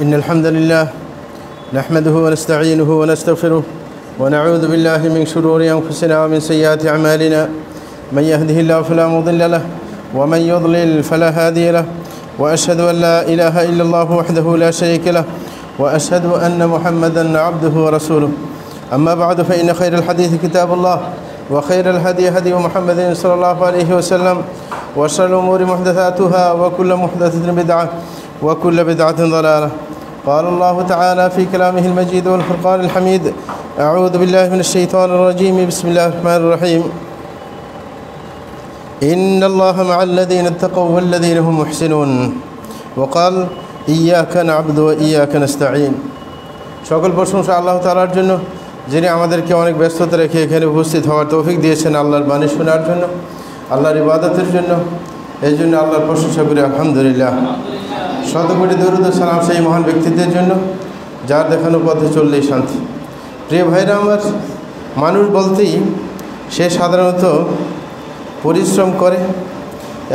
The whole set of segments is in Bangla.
إن الحمد لله نحمده ونستعينه ونستغفره ونعوذ بالله من شرور أنفسنا ومن سيئات أعمالنا من يهده الله فلا مضل له ومن يضلل فلا هادي له وأشهد أن لا إله إلا الله وحده لا شريك له وأشهد أن محمدا عبده ورسوله أما بعد فإن خير الحديث كتاب الله وخير الهدي هدي محمد صلى الله عليه وسلم وشر الأمور محدثاتها وكل محدثة بدعة وكل بدعة ضلالة. قال الله تعالى في كلامه المجيد والفرقان الحميد: أعوذ بالله من الشيطان الرجيم، بسم الله الرحمن الرحيم. إن الله مع الذين اتقوا والذين هم محسنون وقال إياك نعبد وإياك نستعين. সকল প্রশংসা আল্লাহ তাআলার জন্য, যিনি আমাদেরকে অনেক ব্যস্ততা রেখে এখানে উপস্থিত হওয়ার তৌফিক দিয়েছেন আল্লাহর বাণী শোনার জন্য, আল্লাহর ইবাদতের জন্য। এই জন্য আল্লাহর প্রশংসা করি আলহামদুলিল্লাহ। শতকোটি দরুদ ও সালাম সেই মহান ব্যক্তিদের জন্য যার দেখানো পথে চললেই শান্তি। প্রিয় ভাইরা আমার, মানুষ বলতেই সে সাধারণত পরিশ্রম করে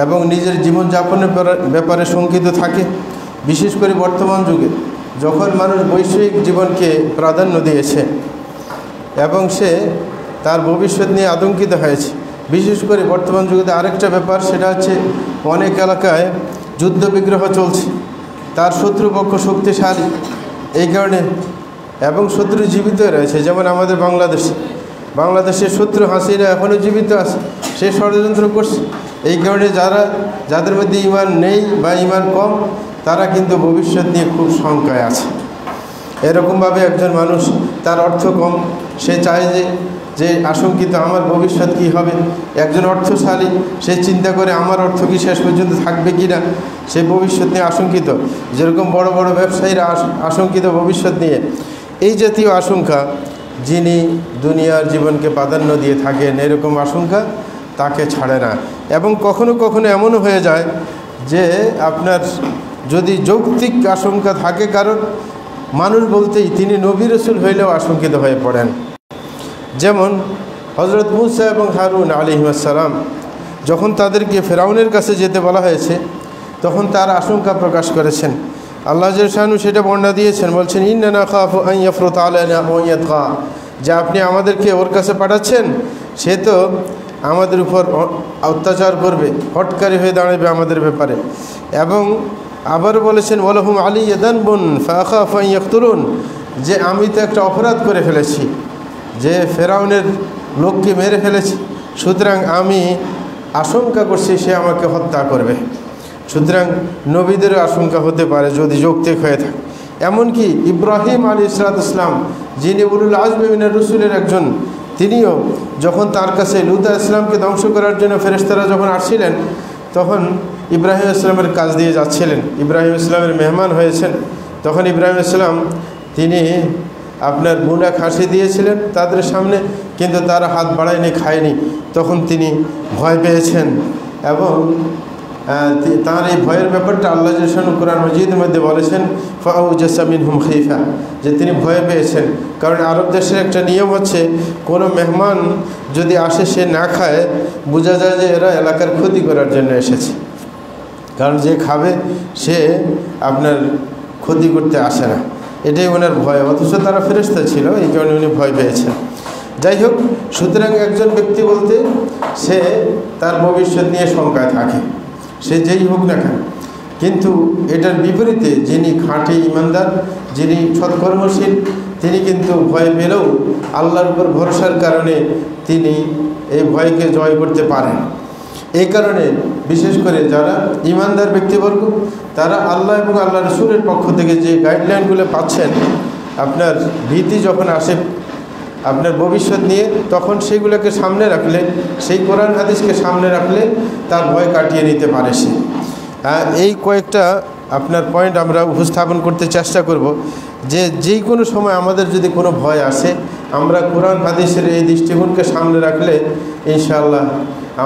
এবং নিজের জীবনযাপনের ব্যাপারে শঙ্কিত থাকে। বিশেষ করে বর্তমান যুগে যখন মানুষ বৈষয়িক জীবনকে প্রাধান্য দিয়েছে এবং সে তার ভবিষ্যৎ নিয়ে আতঙ্কিত হয়েছে। বিশেষ করে বর্তমান যুগে আরেকটা ব্যাপার, সেটা হচ্ছে অনেক এলাকায় যুদ্ধ বিগ্রহ চলছে, তার শত্রুপক্ষ শক্তিশালী এই কারণে, এবং শত্রু জীবিত রয়েছে। যেমন আমাদের বাংলাদেশের শত্রু হাসিনা এখনও জীবিত আছে, সে ষড়যন্ত্র করছে। এই কারণে যাদের মধ্যে ঈমান নেই বা ঈমান কম, তারা কিন্তু ভবিষ্যৎ নিয়ে খুব শঙ্কায় আছে। এরকমভাবে একজন মানুষ, তার অর্থ কম, সে চায় যে আশঙ্কিত আমার ভবিষ্যৎ কী হবে। একজন অর্থশালী, সে চিন্তা করে আমার অর্থ কি শেষ পর্যন্ত থাকবে কি না, সে ভবিষ্যৎ নিয়ে আশঙ্কিত। যেরকম বড় বড় ব্যবসায়ীরা আশঙ্কিত ভবিষ্যৎ নিয়ে। এই জাতীয় আশঙ্কা যিনি দুনিয়ার জীবনকে প্রাধান্য দিয়ে থাকেন, এরকম আশঙ্কা তাকে ছাড়ে না। এবং কখনো কখনো এমনও হয়ে যায় যে আপনার যদি যৌক্তিক আশঙ্কা থাকে, কারণ মানুষ বলতেই তিনি নবী রাসূল হইলেও আশঙ্কিত হয়ে পড়েন। যেমন হযরত মুসা এবং হারুন আলাইহিস সালাম, যখন তাদেরকে ফেরাউনের কাছে যেতে বলা হয়েছে, তখন তার আশঙ্কা প্রকাশ করেছেন। আল্লাহ জাল্লাহু সেটা বর্ণনা দিয়েছেন, বলছেন ইন্না নাখাফু আন ইয়াফরুতা আলাইনা ওয়া ইয়াতগা, যে আপনি আমাদেরকে ওর কাছে পাঠাচ্ছেন, সে তো আমাদের উপর অত্যাচার করবে, হটকারী হয়ে দাঁড়াবে আমাদের ব্যাপারে। এবং আবার বলেছেন ওয়ালাহুম আলাইয়া যানবুন ফাআখাফু আন ইয়াকতুলুন, যে আমি তো একটা অপরাধ করে ফেলেছি, যে ফেরাউনের লোককে মেরে ফেলেছি, সুতরাং আমি আশঙ্কা করছি সে আমাকে হত্যা করবে। সুতরাং নবীদেরও আশঙ্কা হতে পারে যদি যৌক্তিক হয়ে থাকে। এমনকি ইব্রাহিম আলাইহিস সালাম, যিনি উলুল আজমি মিনার রাসূলের একজন, তিনিও যখন তার কাছে লূত ইসলামকে ধ্বংস করার জন্য ফেরেশতারা যখন আসছিলেন, তখন ইব্রাহিম ইসলামের কাজ দিয়ে যাচ্ছিলেন, ইব্রাহিম ইসলামের মেহমান হয়েছেন। তখন ইব্রাহিম ইসলাম তিনি আপনার বুনা খাসি দিয়েছিলেন তাদের সামনে, কিন্তু তারা হাত বাড়ায়নি, খায়নি। তখন তিনি ভয় পেয়েছেন এবং তার এই ভয়ের ব্যাপারটা আল্লাহ জাল্লাহু কোরআন মাজিদের মধ্যে বলেছেন ফাআউজাসা মিনহুম খাইফা, যে তিনি ভয় পেয়েছেন। কারণ আরব দেশের একটা নিয়ম হচ্ছে, কোনো মেহমান যদি আসে সে না খায়, বোঝা যায় যে এরা এলাকার ক্ষতি করার জন্য এসেছে। কারণ যে খাবে সে আপনার ক্ষতি করতে আসে না, এটাই ওনার ভয়। অথচ তারা ফেরেশতা ছিল, এই কারণে উনি ভয় পেয়েছেন। যাই হোক, সুতরাং একজন ব্যক্তি বলতে সে তার ভবিষ্যৎ নিয়ে শঙ্কায় থাকে, সে যেই হোক না কেন। কিন্তু এটার বিপরীতে যিনি খাঁটি ইমানদার, যিনি সৎকর্মশীল, তিনি কিন্তু ভয় পেলেও আল্লাহর উপর ভরসার কারণে তিনি এই ভয়কে জয় করতে পারেন। এই কারণে বিশেষ করে যারা ইমানদার ব্যক্তিবর্গ, তারা আল্লাহ এবং আল্লাহ রাসূলের পক্ষ থেকে যে গাইডলাইনগুলো পাচ্ছেন, আপনার ভীতি যখন আসে আপনার ভবিষ্যৎ নিয়ে, তখন সেগুলোকে সামনে রাখলে, সেই কোরআন হাদিসকে সামনে রাখলে তার ভয় কাটিয়ে নিতে পারে সে। এই কয়েকটা আপনার পয়েন্ট আমরা উপস্থাপন করতে চেষ্টা করব, যে কোনো সময় আমাদের যদি কোনো ভয় আসে, আমরা কোরআন হাদিসের এই দৃষ্টিকোণকে সামনে রাখলে ইনশাআল্লাহ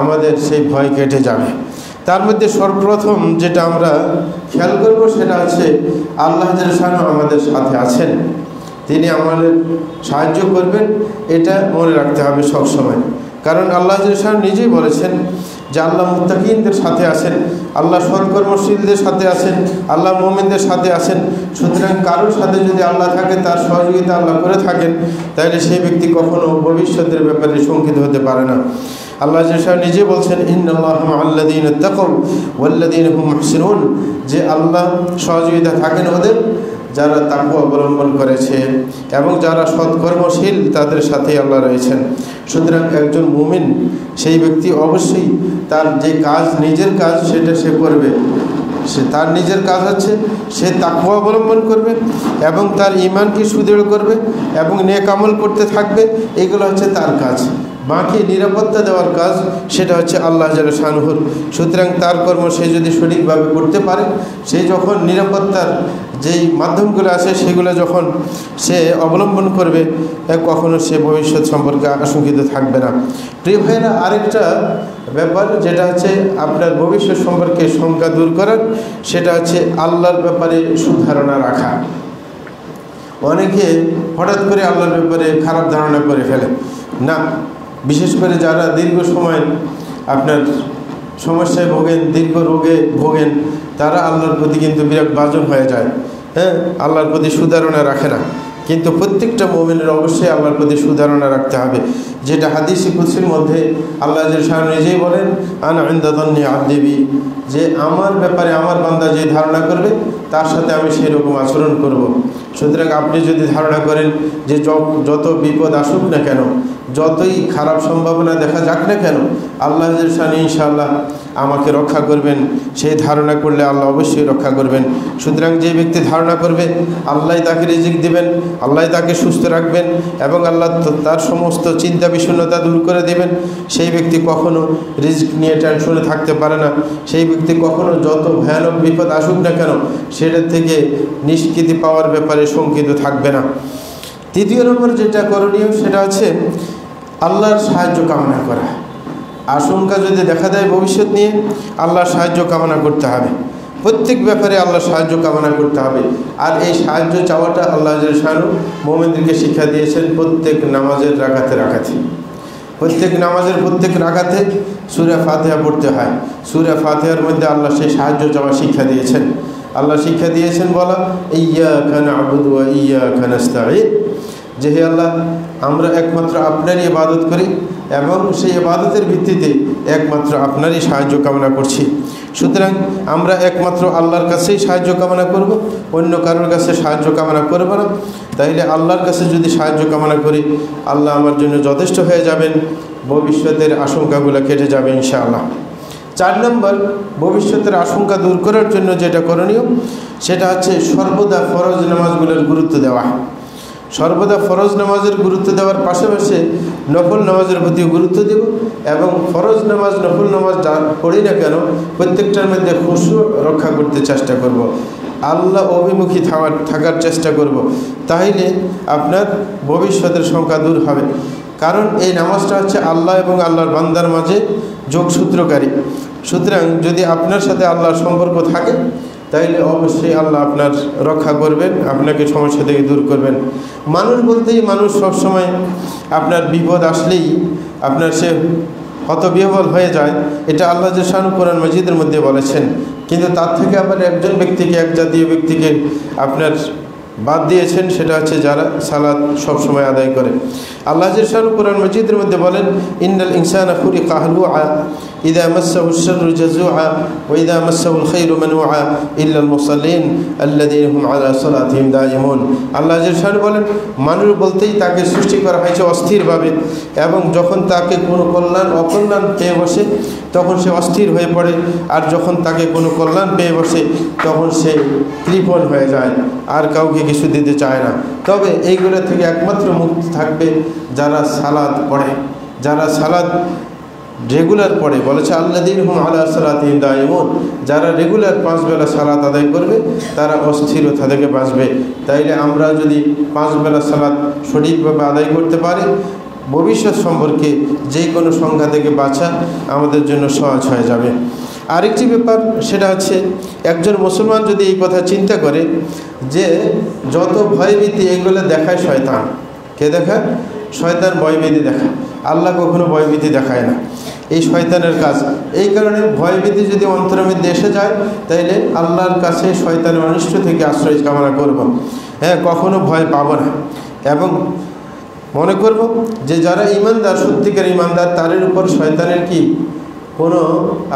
আমাদের সেই ভয় কেটে যাবে। তার মধ্যে সর্বপ্রথম যেটা আমরা খেয়াল করব, সেটা হচ্ছে আল্লাহ জাল্লাহু আমাদের সাথে আছেন, তিনি আমাদের সাহায্য করবেন, এটা মনে রাখতে হবে সব সময়। কারণ আল্লাহ জাল্লাহু নিজেই বলেছেন যে আল্লাহ মুত্তাকিনদের সাথে আছেন, আল্লাহ সৎকর্মশীলদের সাথে আছেন, আল্লাহ মুমিনদের সাথে আছেন। সুতরাং কারোর সাথে যদি আল্লাহ থাকে, তার সহযোগিতা আল্লাহ করে থাকেন, তাহলে সেই ব্যক্তি কখনো ভবিষ্যতের ব্যাপারে শঙ্কিত হতে পারে না। আল্লাহ নিজে বলছেন ইন্নাল্লাহা মা'আল্লাযীনা তাকাউ ওয়াল্লাযীনা হুম মুহসিনুন, যে আল্লাহ সহযোগিতা থাকেন ওদের যারা তাকওয়া অবলম্বন করেছে এবং যারা সৎকর্মশীল, তাদের সাথে আল্লাহ রয়েছেন। সুতরাং একজন মুমিন সেই ব্যক্তি অবশ্যই তার যে কাজ, নিজের কাজ, সেটা সে করবে। তার নিজের কাজ হচ্ছে সে তাকওয়া অবলম্বন করবে এবং তার ঈমানকে সুদৃঢ় করবে এবং নেক আমল করতে থাকবে। এগুলো হচ্ছে তার কাজ। বাকি নিরাপত্তা দেওয়ার কাজ সেটা হচ্ছে আল্লাহ জাল্লা শানুহুর। সুতরাং তার কর্ম সে যদি সঠিকভাবে করতে পারে, সে যখন নিরাপত্তার যেই মাধ্যমগুলো আছে সেগুলো যখন সে অবলম্বন করবে, কখনো সে ভবিষ্যৎ সম্পর্কে আশঙ্কিত থাকবে না। প্রিয় ভাইরা, আরেকটা ব্যাপার যেটা হচ্ছে আপনার ভবিষ্যৎ সম্পর্কে শঙ্কা দূর করার, সেটা হচ্ছে আল্লাহর ব্যাপারে সুধারণা রাখা। অনেকে হঠাৎ করে আল্লাহর ব্যাপারে খারাপ ধারণা করে ফেলে না, বিশেষ করে যারা দীর্ঘ সময় আপনার সমস্যায় ভোগেন, দীর্ঘ রোগে ভোগেন, তারা আল্লাহর প্রতি কিন্তু বিরাট বাজন হয়ে যায়। আল্লাহর প্রতি সুধারণা রাখে না। কিন্তু প্রত্যেকটা মুমিনের অবশ্যই আল্লাহর প্রতি সুধারণা রাখতে হবে, যেটা হাদিসে কুদসির মধ্যে আল্লাহ শাহ নিজেই বলেন, আনা ইনদা যান্নি আবদি বি, যে আমার ব্যাপারে আমার বান্দা যে ধারণা করবে তার সাথে আমি সেই রকম আচরণ করব। সুতরাং আপনি যদি ধারণা করেন যে যত বিপদ আসুক না কেন, যতই খারাপ সম্ভাবনা দেখা যাক না কেন, আল্লাহ শাহ ইনশাআল্লাহ আমাকে রক্ষা করবেন, সেই ধারণা করলে আল্লাহ অবশ্যই রক্ষা করবেন। সুতরাং যে ব্যক্তি ধারণা করবে আল্লাহ তাকে রিজিক দিবেন, আল্লাহ তাকে সুস্থ রাখবেন এবং আল্লাহ তার সমস্ত চিন্তা বিষণ্ণতা দূর করে দেবেন, সেই ব্যক্তি কখনো রিজিক নিয়ে টেনশনে থাকতে পারে না। সেই ব্যক্তি কখনো যত ভয়ানক বিপদ আসুক না কেন, সেটা থেকে নিষ্কৃতি পাওয়ার ব্যাপারে শঙ্কিত থাকবে না। তৃতীয় নম্বর যেটা করণীয়, সেটা হচ্ছে আল্লাহর সাহায্য কামনা করা। আশঙ্কা যদি দেখা দেয় ভবিষ্যৎ নিয়ে, আল্লাহর সাহায্য কামনা করতে হবে। প্রত্যেক ব্যাপারে আল্লাহর সাহায্য কামনা করতে হবে। আর এই সাহায্য চাওয়াটা আল্লাহ শানু মুমিনদেরকে শিক্ষা দিয়েছেন প্রত্যেক নামাজের রাকাতে রাকাতে। প্রত্যেক নামাজের প্রত্যেক রাকাতে সূরা ফাতিহা পড়তে হয়। সূরা ফাতিহার মধ্যে আল্লাহ সেই সাহায্য চাওয়া শিক্ষা দিয়েছেন। আল্লাহ শিক্ষা দিয়েছেন বলা, ইয়্যাকা না'বুদু ওয়া ইয়্যাকা নাস্তাঈন, যে হে আল্লাহ, আমরা একমাত্র আপনারই ইবাদত করি এবং সেই ইবাদতের ভিত্তিতে একমাত্র আপনারই সাহায্য কামনা করছি। সুতরাং আমরা একমাত্র আল্লাহর কাছেই সাহায্য কামনা করব, অন্য কারোর কাছে সাহায্য কামনা করব না। তাইলে আল্লাহর কাছে যদি সাহায্য কামনা করি, আল্লাহ আমার জন্য যথেষ্ট হয়ে যাবেন, ভবিষ্যতের আশঙ্কাগুলো কেটে যাবে ইনশাআল্লাহ। 4 নম্বর, ভবিষ্যতের আশঙ্কা দূর করার জন্য যেটা করণীয়, সেটা হচ্ছে সর্বদা ফরজ নামাজগুলোর গুরুত্ব দেওয়া। সর্বদা ফরজ নামাজের গুরুত্ব দেওয়ার পাশাপাশি নফল নামাজের প্রতিও গুরুত্ব দেব এবং ফরজ নামাজ, নফল নামাজ যা পড়ি না কেন, প্রত্যেকটার মধ্যে খুশু রক্ষা করতে চেষ্টা করব, আল্লাহ অভিমুখী থাকার চেষ্টা করব। তাহলে আপনার ভবিষ্যতের শঙ্কা দূর হবে। কারণ এই নামাজটা হচ্ছে আল্লাহ এবং আল্লাহর বান্দার মাঝে যোগসূত্রকারী। সুতরাং যদি আপনার সাথে আল্লাহর সম্পর্ক থাকে, তাইলে অবশ্যই আল্লাহ আপনার রক্ষা করবেন, আপনাকে সমস্যা থেকে দূর করবেন। মানুষ বলতেই মানুষ সবসময় আপনার বিপদ আসলেই আপনার সে হতবিহ্বল হয়ে যায়, এটা আল্লাহ শানু কোরআন মাজিদের মধ্যে বলেছেন। কিন্তু তার থেকে আবার একজন ব্যক্তিকে, এক জাতীয় ব্যক্তিকে আপনার বাদ দিয়েছেন, সেটা হচ্ছে যারা সালাত সবসময় আদায় করে। আল্লাহ শানু কোরআন মাজিদের মধ্যে বলেন, ইন্নাল ইনসানা খুলিকা হালুআ ইযা মাসসাহু আশ-শাররু জাযুআ ওয়া ইযা মাসসাহু আল-খায়রু মানুআ ইল্লা আল-মুসাল্লিন আল্লাযীনা হুম আলা সালাতিহিম দাঈমুন। আল্লাহ শানু বলেন, মানুষ বলতেই তাকে সৃষ্টি করা হয়েছে অস্থিরভাবে, এবং যখন তাকে কোনো অকল্যাণ পেয়ে বসে তখন সে অস্থির হয়ে পড়ে, আর যখন তাকে কোনো কল্যাণ পেয়ে বসে তখন সে কৃপণ হয়ে যায়, আর কাউকে কিছু দিতে চায় না। তবে এইগুলো থেকে একমাত্র মুক্ত থাকবে যারা সালাত পড়ে, যারা সালাত রেগুলার পড়ে। বলেছে আল্লাযীনা হুম আলা সালাতিহিম দাঈমুন, যারা রেগুলার 5 বেলা সালাত আদায় করবে তারা অস্থিরতা থেকে বাঁচবে। তাইলে আমরা যদি 5 বেলা সালাত সঠিকভাবে আদায় করতে পারি, ভবিষ্যৎ সম্পর্কে যে কোনো সংখ্যা থেকে বাঁচা আমাদের জন্য সহজ হয়ে যাবে। আরেকটি ব্যাপার, সেটা হচ্ছে একজন মুসলমান যদি এই কথা চিন্তা করে যে যত ভয়ভীতি এগুলো দেখায় শয়তান। কে দেখায়? শয়তান ভয়ভীতি দেখায়, আল্লাহ কখনো ভয়ভীতি দেখায় না। এই শয়তানের কাজ। এই কারণে ভয়ভীতি যদি অন্তরের মধ্যে এসে যায়, তাইলে আল্লাহর কাছে শয়তানের অনিষ্ট থেকে আশ্রয় কামনা করব। হ্যাঁ, কখনো ভয় পাবো না এবং মনে করব যে যারা ইমানদার, সত্যিকার ইমানদার, তাদের উপর শয়তানের কি কোনো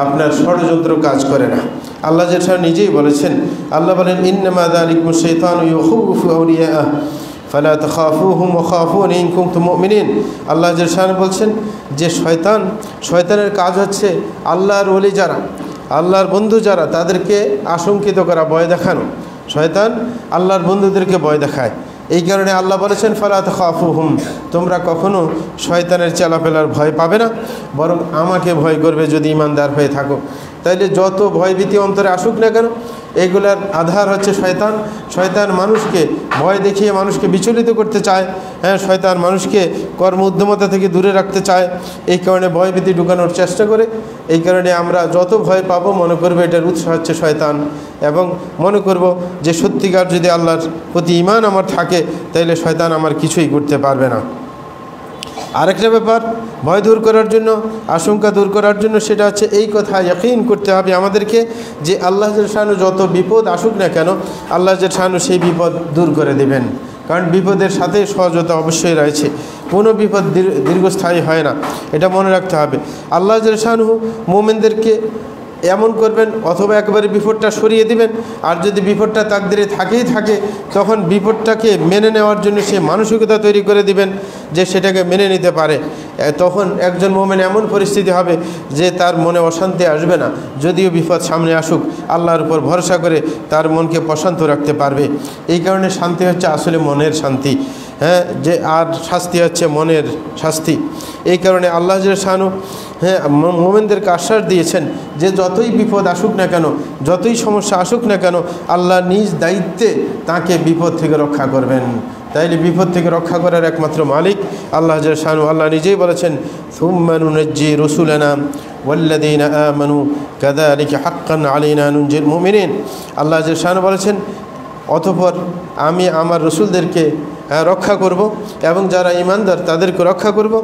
আপনার ষড়যন্ত্র কাজ করে না। আল্লাহ যেটা নিজেই বলেছেন, আল্লাহ বলেন ইন্নামা যালিকুম শাইতানু ইউখাউফু আউলিয়াআহ ফালা তাখাফুহুম ওয়া খাফুনি ইন কুনতুম মুমিনিন। আল্লাহ যেটা বলছেন যে শয়তানের কাজ হচ্ছে আল্লাহর ওলি যারা, আল্লাহর বন্ধু যারা, তাদেরকে আশঙ্কিত করা, ভয় দেখানো। শয়তান আল্লাহর বন্ধুদেরকে ভয় দেখায়। এই কারণে আল্লাহ বলেছেন ফালা তাখাফুহুম, তোমরা কখনো শয়তানের চেলাপেলার ভয় পাবে না, বরং আমাকে ভয় করবে যদি ইমানদার হয়ে থাকো। তাইলে যত ভয়ভীতি অন্তরে আসুক না কেন, এগুলার আধার হচ্ছে শয়তান। শয়তান মানুষকে ভয় দেখিয়ে মানুষকে বিচলিত করতে চায়। হ্যাঁ, শয়তান মানুষকে কর্ম উদ্যমতা থেকে দূরে রাখতে চায়। এই কারণে ভয়ভীতি ঢুকানোর চেষ্টা করে। এই কারণে আমরা যত ভয় পাবো মনে করবো এটার উৎস হচ্ছে শয়তান, এবং মনে করব যে সত্যিকার যদি আল্লাহর প্রতি ঈমান আমার থাকে, তাইলে শয়তান আমার কিছুই করতে পারবে না। আরেকটা ব্যাপার ভয় দূর করার জন্য, আশঙ্কা দূর করার জন্য, সেটা হচ্ছে এই কথা ইয়াকিন করতে হবে আমাদেরকে যে আল্লাহ শানু যত বিপদ আসুক না কেন, আল্লাহ শানু সেই বিপদ দূর করে দেবেন। কারণ বিপদের সাথে সহজতা অবশ্যই রয়েছে, কোনো বিপদ দীর্ঘস্থায়ী হয় না, এটা মনে রাখতে হবে। আল্লাহ শানু মুমিনদেরকে এমন করবেন, অথবা একবারে বিপদটা সরিয়ে দিবেন। আর যদি বিপদটা তাকদিরে থাকেই থাকে, তখন বিপদটাকে মেনে নেওয়ার জন্য সে মানসিকতা তৈরি করে দিবেন যে সেটাকে মেনে নিতে পারে। তখন একজন মুমিন এমন পরিস্থিতি হবে যে তার মনে অশান্তি আসবে না, যদিও বিপদ সামনে আসুক, আল্লাহর উপর ভরসা করে তার মনকে প্রশান্ত রাখতে পারবে। এই কারণে শান্তি হচ্ছে আসলে মনের শান্তি। হ্যাঁ, যে আর শাস্তি হচ্ছে মনের শাস্তি। এই কারণে আল্লাহ শানু মুমিনদেরকে আশ্বাস দিয়েছেন যে যতই বিপদ আসুক না কেন, যতই সমস্যা আসুক না কেন, আল্লাহ নিজ দায়িত্বে তাকে বিপদ থেকে রক্ষা করবেন। তাইলে বিপদ থেকে রক্ষা করার একমাত্র মালিক আল্লাহ শানু। আল্লাহ নিজেই বলেছেন সুম্মা নুনাজ্জি রুসুলানা ওয়াল্লাযীনা আমানু কাযালিকা হাক্কান আলাইনা নুনজিল মুমিনিন। আল্লাহ শানু বলেছেন অতঃপর আমি আমার রসুলদেরকে রক্ষা করব এবং যারা ইমানদার তাদেরকে রক্ষা করব।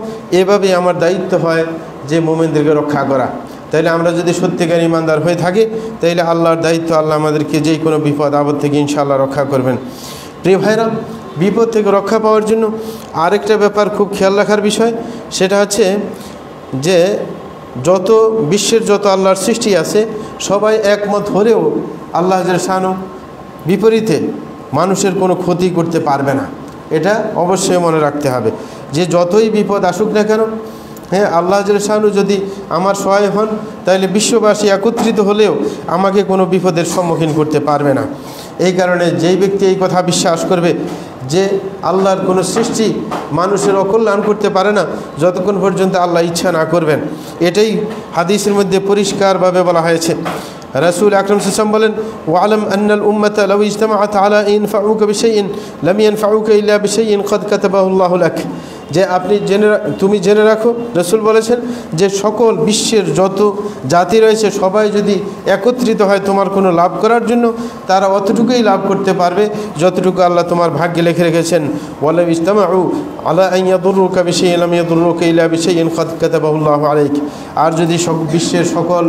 এভাবেই আমার দায়িত্ব হয় যে মুমিনদেরকে রক্ষা করা। তাইলে আমরা যদি সত্যিকার ইমানদার হয়ে থাকি, তাইলে আল্লাহর দায়িত্ব, আল্লাহ আমাদেরকে যে কোনো বিপদ আপদ থেকে ইনশাআল্লাহ রক্ষা করবেন। প্রিয় ভাইরা, বিপদ থেকে রক্ষা পাওয়ার জন্য আরেকটা ব্যাপার খুব খেয়াল রাখার বিষয়, সেটা হচ্ছে যে বিশ্বের যত আল্লাহর সৃষ্টি আছে সবাই একমত হলেও আল্লাহ শানু বিপরীতে মানুষের কোনো ক্ষতি করতে পারবে না। এটা অবশ্যই মনে রাখতে হবে যে যতই বিপদ আসুক না কেন, হ্যাঁ, আল্লাহ শানু যদি আমার সহায় হন, তাহলে বিশ্ববাসী একত্রিত হলেও আমাকে কোনো বিপদের সম্মুখীন করতে পারবে না। এই কারণে যেই ব্যক্তি এই কথা বিশ্বাস করবে যে আল্লাহর কোনো সৃষ্টি মানুষের অকল্যাণ করতে পারে না যতক্ষণ পর্যন্ত আল্লাহ ইচ্ছা না করবেন, এটাই হাদিসের মধ্যে পরিষ্কারভাবে বলা হয়েছে। রাসূল আকরাম সাল্লাল্লাহু আলাইহি ওয়াসাল্লাম বলেন ওয়ালাম আন্নাল উম্মাতা লাউ ইজতামাআত আলা ইনফাউকা বিশাইইন লাম ইয়ানফাউকা ইল্লা বিশাইইন ক্বাদ কাতাবাহু আল্লাহু লাক। যে তুমি জেনে রাখো, রাসূল বলেছেন যে সকল বিশ্বের যত জাতি রয়েছে সবাই যদি একত্রিত হয় তোমার কোনো লাভ করার জন্য, তারা অতটুকুই লাভ করতে পারবে যতটুকু আল্লাহ তোমার ভাগ্যে লিখে রেখেছেন। ওয়ালাউ ইজতামাউ আলা আন ইয়াদুররুকা বিশাইইন লাম ইয়াদুররুকা ইল্লা বিশাইইন ক্বাদ কাতাবাহু আল্লাহু আলাইক। আর যদি বিশ্বের সকল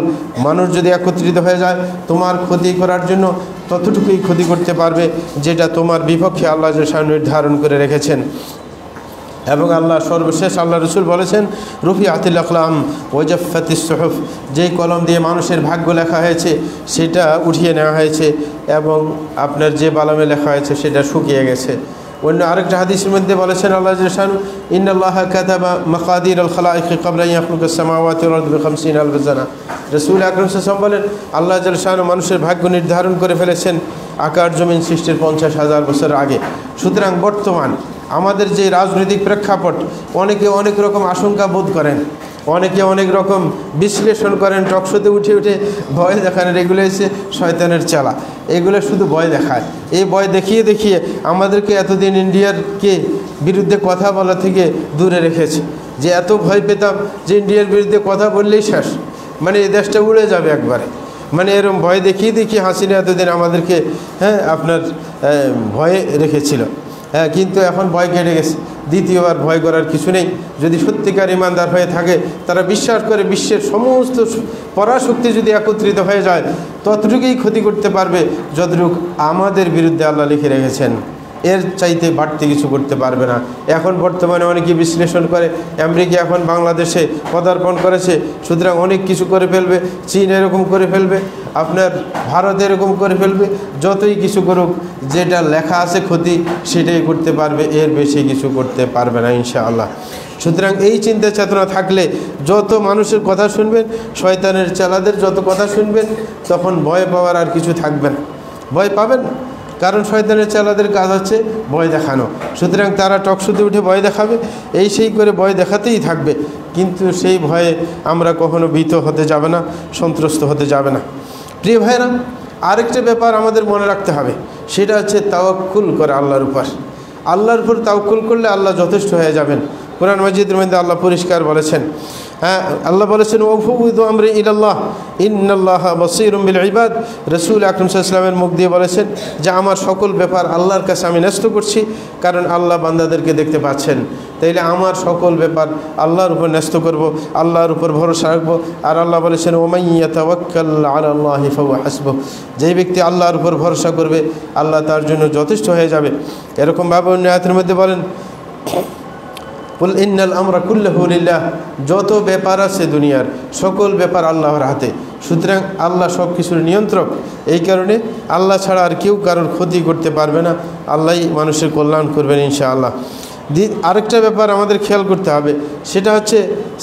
মানুষ যদি একত্রিত হয়ে যায় তোমার ক্ষতি করার জন্য, ততটুকুই ক্ষতি করতে পারবে যেটা তোমার বিপক্ষে আল্লাহ নির্ধারণ করে রেখেছেন। এবং আল্লাহ সর্বশেষ আল্লাহ রসুল বলেছেন রুফিআতিল আকলাম ওয়াজাফাতিস সুহুফ, যেই কলম দিয়ে মানুষের ভাগ্য লেখা হয়েছে সেটা উঠিয়ে নেওয়া হয়েছে এবং আপনার যে কলমে লেখা হয়েছে সেটা শুকিয়ে গেছে। অন্য আরেকটা হাদিসের মধ্যে বলেছেন আল্লাহ শানু ইন্নাল্লাহা কাতাবা মাকাদির আল খালাইক ক্বাবলা আন ইয়াখলুকাস সামাওয়াতি ওয়াল আরদ বি50 আলফ সানা। রাসূল আকরাম সাল্লাল্লাহু আলাইহি ওয়াসাল্লাম বলেন আল্লাহ শানু মানুষের ভাগ্য নির্ধারণ করে ফেলেছেন আকাশ জমিন সৃষ্টির 50,000 বছর আগে। সুতরাং বর্তমান আমাদের যে রাজনৈতিক প্রেক্ষাপট, অনেকে অনেক রকম আশঙ্কা বোধ করেন, অনেকে অনেক রকম বিশ্লেষণ করেন, টকশোতে উঠে উঠে ভয় দেখান, এগুলো এসে শয়তানের চালা, এগুলো শুধু ভয় দেখায়। এই ভয় দেখিয়ে দেখিয়ে আমাদেরকে এতদিন ইন্ডিয়ারকে বিরুদ্ধে কথা বলা থেকে দূরে রেখেছে। যে এত ভয় পেতাম যে ইন্ডিয়ার বিরুদ্ধে কথা বললেই শেষ, মানে এই দেশটা উড়ে যাবে একবারে, মানে এরকম ভয় দেখিয়ে দেখিয়ে হাসিনা এতদিন আমাদেরকে আপনার ভয়ে রেখেছিল। হ্যাঁ, কিন্তু এখন ভয় কেটে গেছে, দ্বিতীয়বার ভয় করার কিছু নেই। যদি সত্যিকার ইমানদার হয়ে থাকে, তারা বিশ্বাস করে বিশ্বের সমস্ত পরাশক্তি যদি একত্রিত হয়ে যায় ততটুকুই ক্ষতি করতে পারবে যতটুকু আমাদের বিরুদ্ধে আল্লাহ লিখে রেখেছেন, এর চাইতে বাড়তি কিছু করতে পারবে না। এখন বর্তমানে অনেকে বিশ্লেষণ করে আমেরিকা এখন বাংলাদেশে পদার্পণ করেছে, সুতরাং অনেক কিছু করে ফেলবে, চীন এরকম করে ফেলবে, আপনার ভারত এরকম করে ফেলবে। যতই কিছু করুক, যেটা লেখা আছে ক্ষতি সেটাই করতে পারবে, এর বেশি কিছু করতে পারবে না ইনশাআল্লাহ। সুতরাং এই চিন্তা চেতনা থাকলে যত মানুষের কথা শুনবেন, শয়তানের চেলাদের যত কথা শুনবেন, তখন ভয় পাওয়ার আর কিছু থাকবে না। ভয় পাবেন, কারণ শয়তানের চেলাদের কাজ হচ্ছে ভয় দেখানো। সুতরাং তারা টকশোতে উঠে ভয় দেখাবে, এই সেই করে ভয় দেখাতেই থাকবে, কিন্তু সেই ভয়ে আমরা কখনো ভীত হতে যাবে না, সন্ত্রস্ত হতে যাবে না। প্রিয় ভাইরা, আরেকটা ব্যাপার আমাদের মনে রাখতে হবে, সেটা হচ্ছে তাওয়াক্কুল করে আল্লাহর উপর। আল্লাহর উপর তাওয়াক্কুল করলে আল্লাহ যথেষ্ট হয়ে যাবেন। কোরআন মাজিদের মধ্যে আল্লাহ পরিষ্কার বলেছেন, হ্যাঁ, আল্লাহ বলেছেন ওয়াফউযু আমরি ইলাল্লাহ ইন্নাল্লাহা বাসীরুম বিল ইবাদ। রাসূল আকরাম সাল্লাল্লাহু আলাইহি ওয়াসাল্লামের মুখ দিয়ে বলেছেন যে আমার সকল ব্যাপার আল্লাহর কাছে আমি ন্যস্ত করছি, কারণ আল্লাহ বান্দাদেরকে দেখতে পাচ্ছেন। তাইলে আমার সকল ব্যাপার আল্লাহর উপর ন্যস্ত করব, আল্লাহর উপর ভরসা রাখবো। আর আল্লাহ বলেছেন ওমান ইয়াতাওয়াক্কাল আলাল্লাহি ফাহুয়া হাসবুহ, যেই ব্যক্তি আল্লাহর উপর ভরসা করবে আল্লাহ তার জন্য যথেষ্ট হয়ে যাবে। এরকমভাবে অন্য আয়াতের মধ্যে বলেন কুল ইন্নাল আমরা কুল্লাহু লিল্লাহ, যত ব্যাপার আছে দুনিয়ার সকল ব্যাপার আল্লাহর হাতে। সুতরাং আল্লাহ সব কিছুর নিয়ন্ত্রক, এই কারণে আল্লাহ ছাড়া আর কেউ কারোর ক্ষতি করতে পারবে না, আল্লাহই মানুষের কল্যাণ করবেন ইনশাআল্লাহ। আরেকটা ব্যাপার আমাদের খেয়াল করতে হবে, সেটা হচ্ছে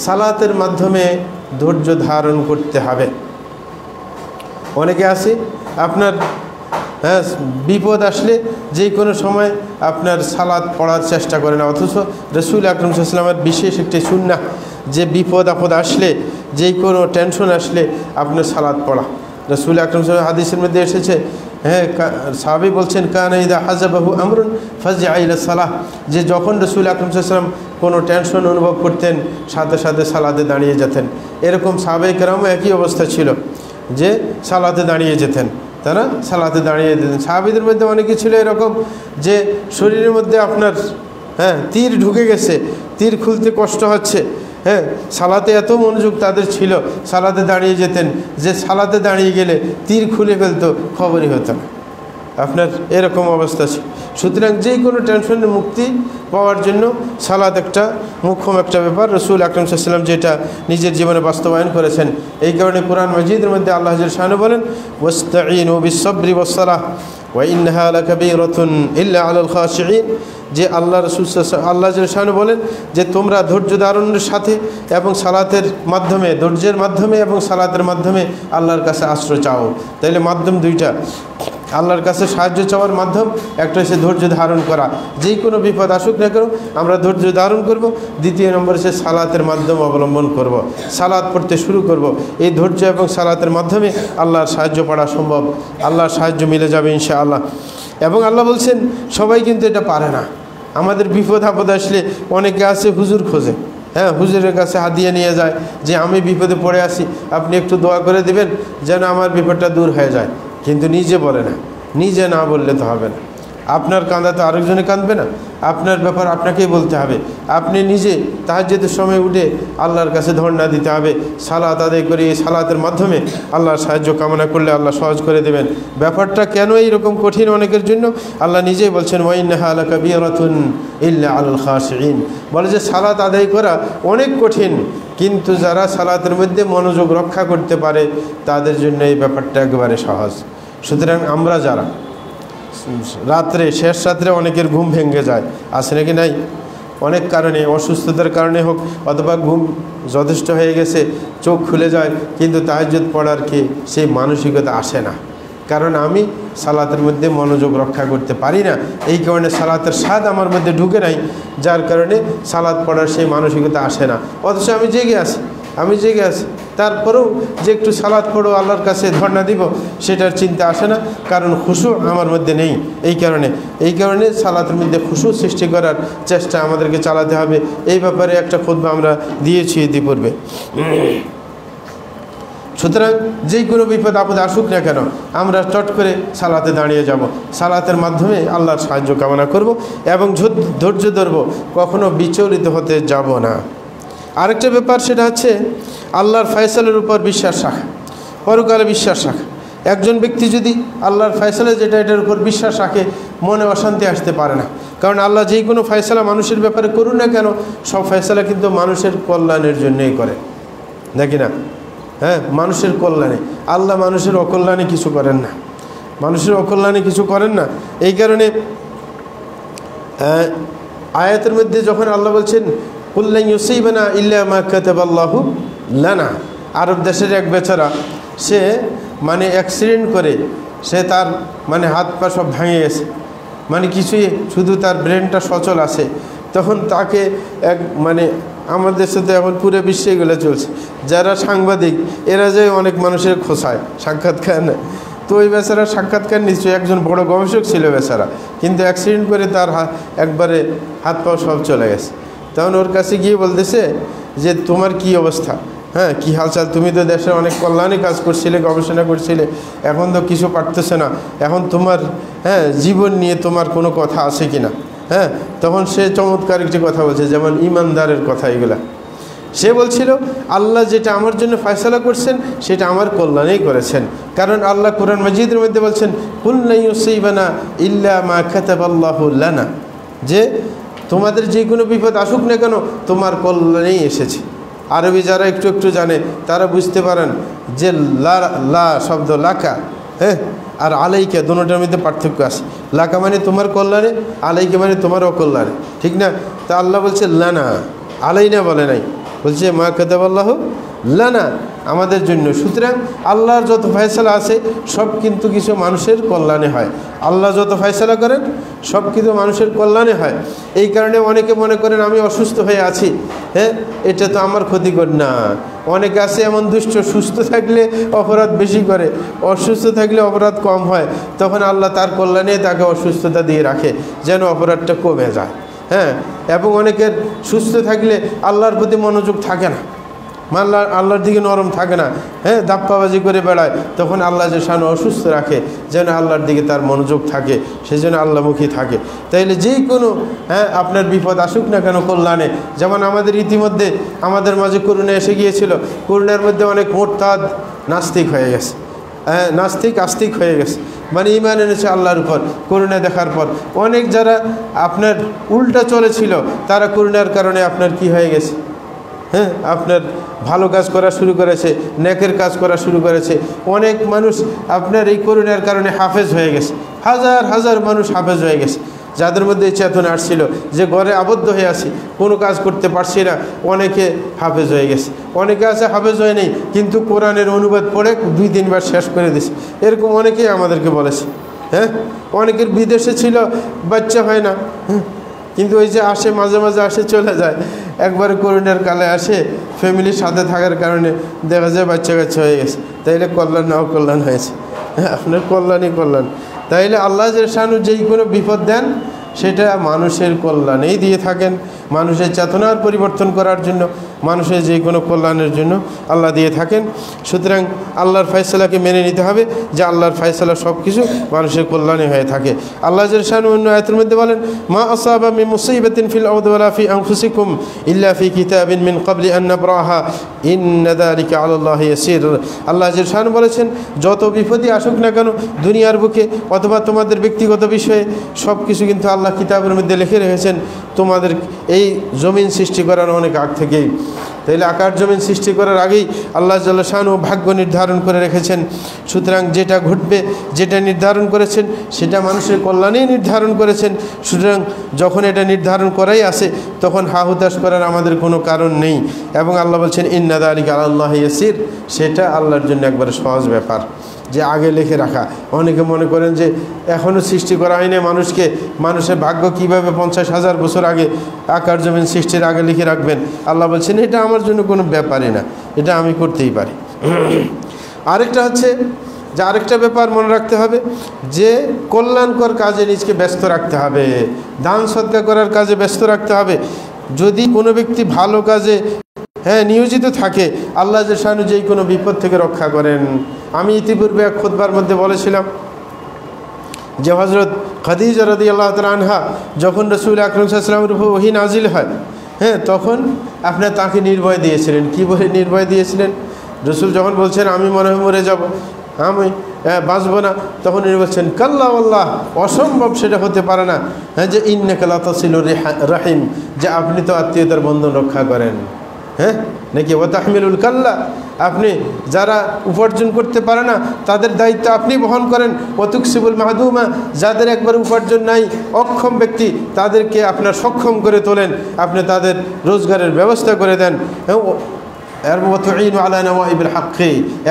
সালাতের মাধ্যমে ধৈর্য ধারণ করতে হবে। অনেকে আছে আপনার হ্যাঁ বিপদ আসলে যে কোনো সময় আপনার সালাত পড়ার চেষ্টা করে না, অথচ রাসূল আকরাম সাল্লাল্লাহু আলাইহি ওয়াসাল্লামের বিশেষ একটি সুন্নাহ যে বিপদ আপদ আসলে, যে কোনো টেনশন আসলে আপনার সালাত পড়া। রাসূল আকরাম সাল্লাল্লাহু আলাইহি ওয়াসাল্লাম হাদিসের মধ্যে এসেছে, হ্যাঁ, সাহাবী বলছেন কানা ইযা হাযাবাহু আমরুন ফাজআ ইলা সালাহ, যে যখন রাসূল আকরাম সাল্লাল্লাহু আলাইহি ওয়াসাল্লাম কোনো টেনশন অনুভব করতেন সাথে সাথে সালাতে দাঁড়িয়ে যেতেন। এরকম সাহাবায়ে কেরামও একই অবস্থা ছিল যে সালাতে দাঁড়িয়ে যেতেন, তারা সালাতে দাঁড়িয়ে দিতেন। সাহাবীদের মধ্যে অনেকে ছিল এরকম যে শরীরের মধ্যে আপনার তীর ঢুকে গেছে, তীর খুলতে কষ্ট হচ্ছে, হ্যাঁ, সালাতে এত মনোযোগ তাদের ছিল, সালাতে দাঁড়িয়ে যেতেন, যে সালাতে দাঁড়িয়ে গেলে তীর খুলে ফেলতো, খবরই হতো না। আপনার এরকম অবস্থা ছিল। সুতরাং যে কোনো টেনশনের মুক্তি পাওয়ার জন্য সালাত একটা মুখ্যম একটা ব্যাপার। রাসূল আকরাম সাল্লাল্লাহু আলাইহি ওয়াসাল্লাম যেটা নিজের জীবনে বাস্তবায়ন করেছেন। এই কারণে কোরআন মাজিদের মধ্যে আল্লাহ জাল্লা শানহু বলেন ওয়াস্তাঈনু বিস-সাবরি ওয়াস-সালাহ ওয়া ইন্নাহা লাকাবীরাতুন ইল্লা আলাল খাশিঈন, যে আল্লাহ রাসূল আল্লাহ জাল্লা শানহু বলেন যে তোমরা ধৈর্য ধারণের সাথে এবং সালাতের মাধ্যমে, ধৈর্যের মাধ্যমে এবং সালাতের মাধ্যমে আল্লাহর কাছে আশ্রয় চাও। তাইলে মাধ্যম দুইটা, আল্লাহর কাছে সাহায্য চাওয়ার মাধ্যম একটা হচ্ছে ধৈর্য ধারণ করা, যেই কোনো বিপদ আসুক না কেন আমরা ধৈর্য ধারণ করব। দ্বিতীয় নম্বর হচ্ছে সালাতের মাধ্যম অবলম্বন করব, সালাত পড়তে শুরু করব। এই ধৈর্য এবং সালাতের মাধ্যমে আল্লাহর সাহায্য পাওয়া সম্ভব, আল্লাহর সাহায্য মিলে যাবে ইনশাআল্লাহ। এবং আল্লাহ বলছেন সবাই কিন্তু এটা পারে না। আমাদের বিপদ আপদ আসলে অনেকে আছে হুজুর খোঁজে, হ্যাঁ, হুজুরের কাছে হাদিয়া নিয়ে যায় যে আমি বিপদে পড়ে আছি, আপনি একটু দোয়া করে দিবেন যেন আমার বিপদটা দূর হয়ে যায়, কিন্তু নিজে বলে না। নিজে না বললে তো হবে না, আপনার কাঁদা তো আরেকজনে কাঁদবে না, আপনার ব্যাপার আপনাকেই বলতে হবে। আপনি নিজে তাহাজ্জুদের সময় উঠে আল্লাহর কাছে ধর্ণা দিতে হবে, সালাত আদায় করে এই সালাতের মাধ্যমে আল্লাহর সাহায্য কামনা করলে আল্লাহ সহজ করে দেবেন। ব্যাপারটা কেন এইরকম কঠিন অনেকের জন্য, আল্লাহ নিজেই বলছেন ওয়া ইন্নাহা লাকাবীরাতুন ইল্লা আলাল খাশিঈন, বলে যে সালাত আদায় করা অনেক কঠিন, কিন্তু যারা সালাতের মধ্যে মনোযোগ রক্ষা করতে পারে তাদের জন্য এই ব্যাপারটা একেবারে সহজ। সুতরাং আমরা যারা রাত্রে শেষ রাত্রে অনেকের ঘুম ভেঙে যায়, আছে নাকি নাই, অনেক কারণে, অসুস্থতার কারণে হোক অথবা ঘুম যথেষ্ট হয়ে গেছে, চোখ খুলে যায়, কিন্তু তাহাজ্জুদ পড়ার কি সেই মানসিকতা আসে না, কারণ আমি সালাতের মধ্যে মনোযোগ রক্ষা করতে পারি না। এই কারণে সালাতের স্বাদ আমার মধ্যে ঢুকে নাই, যার কারণে সালাত পড়ার সেই মানসিকতা আসে না। অথচ আমি জেগে আছি, তারপরেও যে একটু সালাত পড়ো আল্লাহর কাছে ধর্ণা দিব সেটার চিন্তা আসে না, কারণ খুশু আমার মধ্যে নেই। এই কারণে সালাতের মধ্যে খুশু সৃষ্টি করার চেষ্টা আমাদেরকে চালাতে হবে। এই ব্যাপারে একটা খুতবা আমরা দিয়েছি ইতিপূর্বে। সুতরাং যেই কোনো বিপদ আপদ আসুক না কেন আমরা চট করে সালাতে দাঁড়িয়ে যাব, সালাতের মাধ্যমে আল্লাহর সাহায্য কামনা করব এবং ধৈর্য ধরব, কখনো বিচলিত হতে যাব না। আরেকটা ব্যাপার সেটা হচ্ছে আল্লাহর ফয়সালার উপর বিশ্বাস রাখা, পরকালে বিশ্বাস রাখা। একজন ব্যক্তি যদি আল্লাহর ফয়সালা যেটা এটার উপর বিশ্বাস রাখে, মনে অশান্তি আসতে পারে না। কারণ আল্লাহ যেই কোনো ফয়সালা মানুষের ব্যাপারে করুন না কেন, সব ফয়সালা কিন্তু মানুষের কল্যাণের জন্যই করে, নাকি না? হ্যাঁ, মানুষের কল্যাণে। আল্লাহ মানুষের অকল্যাণে কিছু করেন না, মানুষের অকল্যাণে কিছু করেন না। এই কারণে আয়াতের মধ্যে যখন আল্লাহ বলছেন কুল্লান ইউসিবানা ইল্লা মা কাতাবাল্লাহু লানা, আরব দেশের এক বেচারা, সে মানে অ্যাক্সিডেন্ট করে সে তার মানে হাত পা সব ভেঙে গেছে, মানে কিছুই, শুধু তার ব্রেনটা সচল আছে। তখন তাকে এক মানে আমাদের সাথে এখন পুরো বিশ্বে এগুলো চলছে, যারা সাংবাদিক এরা যে অনেক মানুষের খোঁচায় সাক্ষাৎকার নেয়। তো ওই বেচারা সাক্ষাৎকার নিশ্চয়ই একজন বড় গবেষক ছিল বেচারা, কিন্তু অ্যাক্সিডেন্ট করে তার একবারে হাত পাও সব চলে গেছে। তখন ওর কাছে গিয়ে বলতেছে যে তোমার কি অবস্থা, হ্যাঁ কী হালচাল, তুমি তো দেশের অনেক কল্যাণে কাজ করছিলে, গবেষণা করছিলে, এখন তো কিছু পারতেছে না, এখন তোমার জীবন নিয়ে তোমার কোনো কথা আছে কি না? তখন সে চমৎকার একটি কথা বলছে, যেমন ইমানদারের কথা এগুলা। সে বলছিল আল্লাহ যেটা আমার জন্য ফয়সালা করছেন সেটা আমার কল্যাণেই করেছেন। কারণ আল্লাহ কোরআন মাজিদের মধ্যে বলছেন কুল লা ইউসিবানা ইল্লা মা কাতাবাল্লাহু লানা, যে তোমাদের যে কোনো বিপদ আসুক না কেন তোমার কল্যাণেই এসেছে। আরবি যারা একটু একটু জানে তারা বুঝতে পারেন যে লা শব্দ লাকা, আর আলাইকা দুটোটার মধ্যে পার্থক্য আছে। লাকা মানে তোমার কল্যাণে, আলাইকা মানে তোমার অকল্যাণে, ঠিক না? তা আল্লাহ বলছে লানা, আলাইনা বলে নাই, বলছে মা কাতাবাল্লাহু লানা, আমাদের জন্য। সুতরাং আল্লাহর যত ফয়সালা আছে সব কিন্তু কিছু মানুষের কল্যাণে হয়। আল্লাহ যত ফয়সালা করেন সব কিন্তু মানুষের কল্যাণে হয়। এই কারণে অনেকে মনে করেন আমি অসুস্থ হয়ে আছি, এটা তো আমার ক্ষতিকর না। অনেকে আছে এমন দুষ্ট, সুস্থ থাকলে অপরাধ বেশি করে, অসুস্থ থাকলে অপরাধ কম হয়। তখন আল্লাহ তার কল্যাণে তাকে অসুস্থতা দিয়ে রাখে যেন অপরাধটা কমে যায়। এবং অনেকের সুস্থ থাকলে আল্লাহর প্রতি মনোযোগ থাকে না, আল্লাহর দিকে নরম থাকে না, দাপ্পাবাজি করে বেড়ায়। তখন আল্লাহ যে শান অসুস্থ রাখে যেন আল্লাহর দিকে তার মনোযোগ থাকে, সেই জন্য আল্লাহমুখী থাকে। তাইলে যেই কোনো আপনার বিপদ আসুক না কেন কল্যাণে, যেমন আমাদের ইতিমধ্যে আমাদের মাঝে করোনা এসে গিয়েছিল, করোনার মধ্যে অনেক মোরতাদ নাস্তিক হয়ে গেছে, নাস্তিক আস্তিক হয়ে গেছে, মানে ঈমান এনেছে আল্লাহর উপর করোনা দেখার পর। অনেক যারা আপনার উল্টা চলেছিল তারা করোনার কারণে আপনার কি হয়ে গেছে, আপনার ভালো কাজ করা শুরু করেছে, নেকের কাজ করা শুরু করেছে। অনেক মানুষ আপনার এই করোনার কারণে হাফেজ হয়ে গেছে, হাজার হাজার মানুষ হাফেজ হয়ে গেছে। যাদের মধ্যে এই চেতনা আসছিল যে ঘরে আবদ্ধ হয়ে আছি, কোনো কাজ করতে পারছি না, অনেকে হাফেজ হয়ে গেছে। অনেকে আছে হাফেজ হয় নেই, কিন্তু কোরআনের অনুবাদ পড়ে 2-3 বার শেষ করে দিছে, এরকম অনেকেই আমাদেরকে বলেছে। অনেকের বিদেশে ছিল, বাচ্চা হয় না, কিন্তু ওই যে আসে মাঝে মাঝে আসে চলে যায়, একবারে করোনার কালে আসে, ফ্যামিলির সাথে থাকার কারণে দেখা যায় বাচ্চা কাচ্চা হয়ে গেছে। তাইলে কল্যাণ না অকল্যাণ হয়েছে, আপনার কল্যাণই কল্যাণ। তাইলে আল্লাহ শানু যেই কোনো বিপদ দেন সেটা মানুষের কল্যাণেই দিয়ে থাকেন, মানুষের চেতনার পরিবর্তন করার জন্য, মানুষের যে কোনো কল্যাণের জন্য আল্লাহ দিয়ে থাকেন। সুতরাং আল্লাহর ফয়সালাকে মেনে নিতে হবে যে আল্লাহর ফয়সালা সব কিছু মানুষের কল্যাণে হয়ে থাকে। আল্লাহ শানু অন্য আয়াতের মধ্যে বলেন মা আসাবা মিন মুসিবাতিন ফিল আরদি ওয়ালা ফি আনফুসিকুম ইল্লা ফি কিতাবিন মিন ক্বাবলি আন নাবরাহা ইন্না যালিকা আলাল্লাহি ইয়াসির। আল্লাহ শানু বলেছেন যত বিপদই আসুক না কেন দুনিয়ার বুকে অথবা তোমাদের ব্যক্তিগত বিষয়ে সব কিছু কিন্তু আল্লাহ কিতাবের মধ্যে লিখে রেখেছেন। তোমাদের এই জমিন সৃষ্টি করার অনেক আগ থেকেই, তাইলে আকাশ জমিন সৃষ্টি করার আগেই আল্লাহ জাল্লা শানু ভাগ্য নির্ধারণ করে রেখেছেন। সুতরাং যেটা ঘটবে, যেটা নির্ধারণ করেছেন সেটা মানুষের কল্যাণেই নির্ধারণ করেছেন। সুতরাং যখন এটা নির্ধারণ করাই আসে তখন হাহুতাশ করার আমাদের কোনো কারণ নেই। এবং আল্লাহ বলছেন ইন্না যালিকা আলাল্লাহি ইয়াসির, সেটা আল্লাহর জন্য একবারে সহজ ব্যাপার যে আগে লিখে রাখা। অনেকে মনে করেন যে এখনও সৃষ্টি করা হয়নি মানুষকে, মানুষের ভাগ্য কিভাবে 50,000 বছর আগে আকাশ জমিন সৃষ্টির আগে লিখে রাখবেন। আল্লাহ বলছেন এটা আমার জন্য কোনো ব্যাপারই না, এটা আমি করতেই পারি। আরেকটা হচ্ছে যে আরেকটা ব্যাপার মনে রাখতে হবে যে কল্যাণকর কাজে নিজকে ব্যস্ত রাখতে হবে, দান সদকা করার কাজে ব্যস্ত রাখতে হবে। যদি কোনো ব্যক্তি ভালো কাজে হ্যাঁ নিয়োজিত থাকে আল্লাহ শানু যেই কোনো বিপদ থেকে রক্ষা করেন। আমি ইতিপূর্বে এক খুতবার মধ্যে বলেছিলাম যে হযরত খাদিজা রাদিয়াল্লাহু তাআলা আনহা যখন রাসূল আকরাম সাল্লাল্লাহু আলাইহি ওয়াসাল্লামের উপর ওহী নাজিল হয়, হ্যাঁ তখন আপনার তাকে নির্ভয় দিয়েছিলেন। কি বলে নির্ভয় দিয়েছিলেন? রাসূল যখন বলছেন আমি মনে হয় মরে যাব, আমি বাঁচব না, তখন উনি বলছেন কাল্লা আল্লাহ, অসম্ভব, সেটা হতে পারে না। হ্যাঁ যে ইন্নাকা লা তাসিলুর রাহিম, যে আপনি তো আত্মীয়তার বন্ধন রক্ষা করেন। হ্যাঁ নাকি ওয়া তাহমিলুল কাল্লা, আপনি যারা উপার্জন করতে পারে না তাদের দায়িত্ব আপনি বহন করেন। ওয়া তুকসিবুল মাহদুমা, যাদের একবার উপার্জন নাই, অক্ষম ব্যক্তি, তাদেরকে আপনার সক্ষম করে তোলেন, আপনি তাদের রোজগারের ব্যবস্থা করে দেন।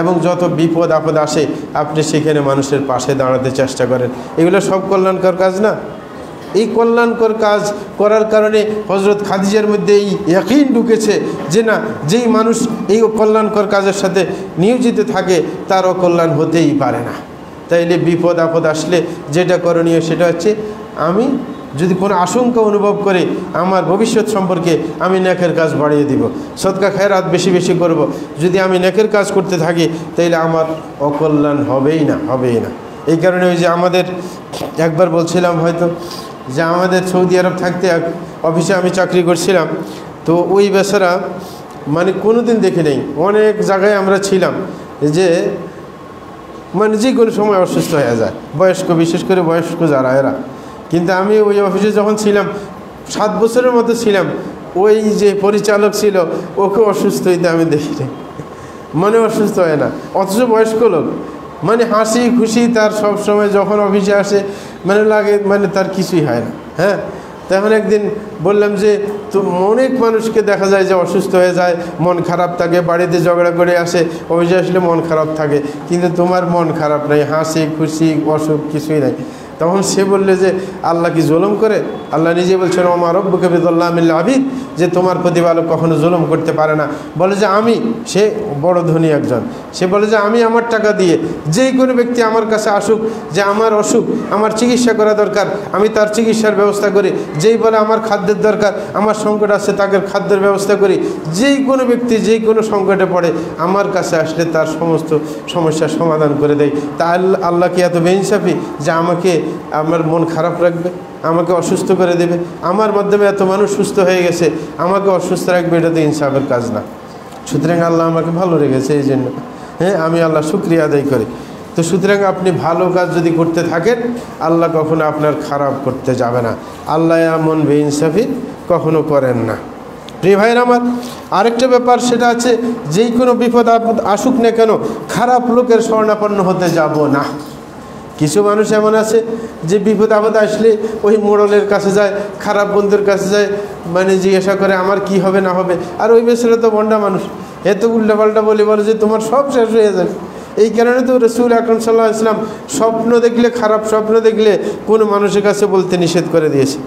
এবং যত বিপদ আপদ আসে আপনি সেখানে মানুষের পাশে দাঁড়াতে চেষ্টা করেন। এগুলো সব কল্যাণকর কাজ না? এই কল্যাণকর কাজ করার কারণে হযরত খাদিজার মধ্যে এই ইয়াকিন ঢুকেছে যে না, যেই মানুষ এই কল্যাণকর কাজের সাথে নিয়োজিত থাকে তার অকল্যাণ হতেই পারে না। তাইলে বিপদ আপদ আসলে যেটা করণীয় সেটা হচ্ছে, আমি যদি কোনো আশঙ্কা অনুভব করে আমার ভবিষ্যৎ সম্পর্কে, আমি নেকের কাজ বাড়িয়ে দিব, সদকা খায়রাত বেশি বেশি করব। যদি আমি নেকের কাজ করতে থাকি তাইলে আমার অকল্যাণ হবেই না, হবেই না। এই কারণে ওই যে আমাদের একবার বলছিলাম হয়তো যে আমাদের সৌদি আরব থাকতে এক অফিসে আমি চাকরি করছিলাম, তো ওই বেচারা মানে কোনো দিন দেখে নেই, অনেক জায়গায় আমরা ছিলাম যে মানে যে কোনো সময় অসুস্থ হয়ে যায়, বয়স্ক, বিশেষ করে বয়স্ক যারা এরা। কিন্তু আমি ওই অফিসে যখন ছিলাম 7 বছরের মতো ছিলাম, ওই যে পরিচালক ছিল ওকে অসুস্থ হইতে আমি দেখিনি, মানে অসুস্থ হয় না, অথচ বয়স্ক লোক, মানে হাসি খুশি তার সব সময়, যখন অফিসে আসে মানে লাগে মানে তার কিছুই হয় না। হ্যাঁ তখন একদিন বললাম যে তো অনেক মানুষকে দেখা যায় যে অসুস্থ হয়ে যায়, মন খারাপ থাকে, বাড়িতে ঝগড়া করে আসে, অফিসে আসলে মন খারাপ থাকে, কিন্তু তোমার মন খারাপ নাই, হাসি খুশি, অসুখ কিছুই নাই। তখন সে বললে যে আল্লাহ কি জুলুম করে? আল্লাহ নিজে বলছেন ওমা রব্বুকা বিযাল্লামিল আবিদ, যে তোমার প্রতিপালক কখনো জুলুম করতে পারে না। বলে যে আমি, সে বড় ধনী একজন, সে বলে যে আমি আমার টাকা দিয়ে যেই কোনো ব্যক্তি আমার কাছে আসুক, যে আমার অসুখ, আমার চিকিৎসা করা দরকার, আমি তার চিকিৎসার ব্যবস্থা করি। যেই বলে আমার খাদ্যের দরকার, আমার সংকট আছে, তাকে খাদ্যের ব্যবস্থা করি। যেই কোনো ব্যক্তি যেই কোনো সংকটে পড়ে আমার কাছে আসলে তার সমস্ত সমস্যার সমাধান করে দেয়। তা আল্লাহ কি এত বেইনসাফি যে আমাকে আমার মন খারাপ রাখবে, আমাকে অসুস্থ করে দেবে? আমার মাধ্যমে এত মানুষ সুস্থ হয়ে গেছে, আমাকে অসুস্থ রাখবে? এটা তো ইনসাফের কাজ না। সুতরাং আল্লাহ আমাকে ভালো রেখেছে, এই জন্য হ্যাঁ আমি আল্লাহ শুকরিয়া আদায় করি। তো সুতরাং আপনি ভালো কাজ যদি করতে থাকেন, আল্লাহ কখনো আপনার খারাপ করতে যাবে না। আল্লাহ এমন বেইনসাফি কখনো করেন না। প্রিয় ভাইয়ের আমার, আরেকটা ব্যাপার সেটা আছে, যেই কোনো বিপদ আপদ আসুক না কেন খারাপ লোকের শরণাপন্ন হতে যাব না। কিছু মানুষ এমন আছে যে বিপদ আপদ আসলে ওই মোড়লের কাছে যায়, খারাপ বন্ধুর কাছে যায়, মানে জিজ্ঞাসা করে আমার কি হবে না হবে। আর ওই বেচারা তো ভণ্ডা মানুষ, এত উল্টাপাল্টা বলে যে তোমার সব শেষ হয়ে যাবে। এই কারণে তো রাসূল আকরাম সাল্লাল্লাহু আলাইহি ওয়াসাল্লাম স্বপ্ন দেখলে, খারাপ স্বপ্ন দেখলে কোনো মানুষের কাছে বলতে নিষেধ করে দিয়েছে।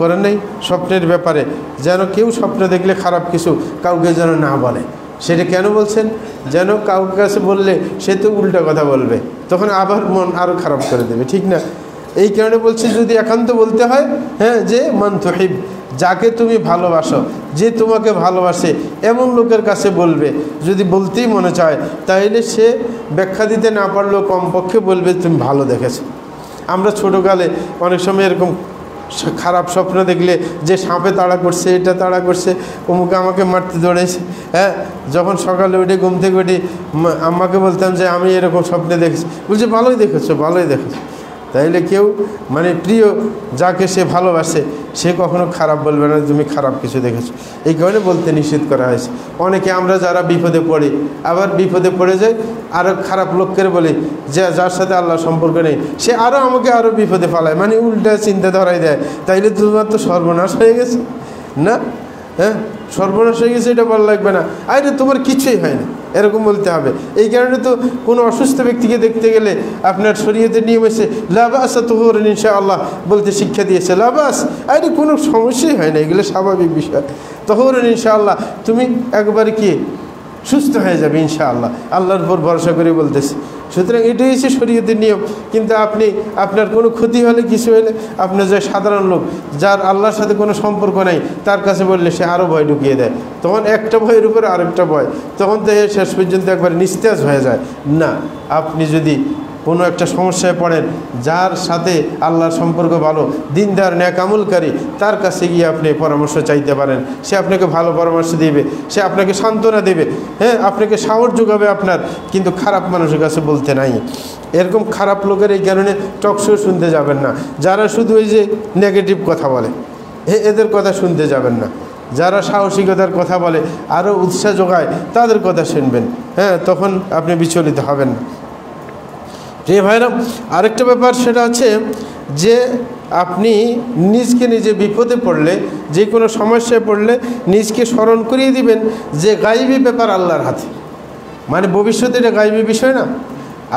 করেন নাই স্বপ্নের ব্যাপারে, যেন কেউ স্বপ্ন দেখলে খারাপ কিছু কাউকে যেন না বলে। সেটা কেন বলছেন? যেন কাউকে কাছে বললে সে তো উল্টা কথা বলবে, তখন আবার মন আরও খারাপ করে দেবে, ঠিক না? এই কারণে বলছি যদি একান্ত বলতে হয়, হ্যাঁ যে মান তুহিব, যাকে তুমি ভালোবাসো, যে তোমাকে ভালোবাসে এমন লোকের কাছে বলবে। যদি বলতেই মনে চায় তাইলে সে ব্যাখ্যা দিতে না পারলেও কমপক্ষে বলবে তুমি ভালো দেখেছো। আমরা ছোটোকালে অনেক সময় এরকম খারাপ স্বপ্ন দেখলে, যে সাপে তাড়া করছে, এটা তাড়া করছে, অমুকে আমাকে মারতে দৌড়েছে, হ্যাঁ যখন সকালে উঠে ঘুম থেকে উঠে আম্মাকে বলতাম যে আমি এরকম স্বপ্নে দেখেছি, বলছে ভালোই দেখেছো, ভালোই দেখেছো। তাইলে কেউ মানে প্রিয় যাকে সে ভালোবাসে সে কখনো খারাপ বলবে না তুমি খারাপ কিছু দেখেছো। এই কারণে বলতে নিষেধ করা হয়েছে। অনেকে আমরা যারা বিপদে পড়ি, আবার বিপদে পড়ে যাই, আরও খারাপ লোককে বলি যে যার সাথে আল্লাহ সম্পর্ক নেই, সে আরও আমাকে আরও বিপদে ফেলায়, মানে উল্টা চিন্তা ধরাই দেয়। তাইলে তোমার তো সর্বনাশ হয়ে গেছে না? হ্যাঁ সর্বনাশ হয়ে গেছে, এটা ভালো লাগবে না। আরে তোমার কিছুই হয় না, এরকম বলতে হবে। এই কারণে তো কোনো অসুস্থ ব্যক্তিকে দেখতে গেলে আপনার শরীয়তের নিয়ম এসে লাবাস তুহুরুন ইনশাআল্লাহ বলতে শিক্ষা দিয়েছে। লাবাস, আরে কোনো সমস্যাই হয় না, এগুলো স্বাভাবিক বিষয়। তুহুরুন ইনশাআল্লাহ, তুমি একবার কি সুস্থ হয়ে যাবে ইনশাআল্লাহ, আল্লাহর উপর ভরসা করে বলতেছি। সুতরাং এটাই হচ্ছে শরীয়তের নিয়ম। কিন্তু আপনি আপনার কোনো ক্ষতি হলে কিছু হলে আপনার যে সাধারণ লোক যার আল্লাহর সাথে কোনো সম্পর্ক নাই তার কাছে বললে সে আরও ভয় ঢুকিয়ে দেয়, তখন একটা ভয়ের উপরে আরেকটা ভয়, তখন তো শেষ পর্যন্ত একবার নিস্তেজ হয়ে যায়। না, আপনি যদি কোনো একটা সমস্যায় পড়েন, যার সাথে আল্লাহর সম্পর্ক ভালো, দিনদার নেক আমলকারী, তার কাছে গিয়ে আপনি পরামর্শ চাইতে পারেন। সে আপনাকে ভালো পরামর্শ দেবে, সে আপনাকে সান্ত্বনা দেবে, হ্যাঁ, আপনাকে সাহস যোগাবে আপনার। কিন্তু খারাপ মানুষের কাছে বলতে নাই। এরকম খারাপ লোকের এই কারণে টকশো শুনতে যাবেন না। যারা শুধু ওই যে নেগেটিভ কথা বলে, এদের কথা শুনতে যাবেন না। যারা সাহসিকতার কথা বলে, আরও উৎসাহ যোগায়, তাদের কথা শুনবেন। হ্যাঁ, তখন আপনি বিচলিত হবেন না। যে ভাইরা, আরেকটা ব্যাপার সেটা হচ্ছে যে আপনি নিজকে নিজে বিপদে পড়লে, যে কোনো সমস্যায় পড়লে নিজকে স্মরণ করিয়ে দিবেন যে গায়েবী ব্যাপার আল্লাহর হাতে। মানে ভবিষ্যতে এটা গায়েবী বিষয় না।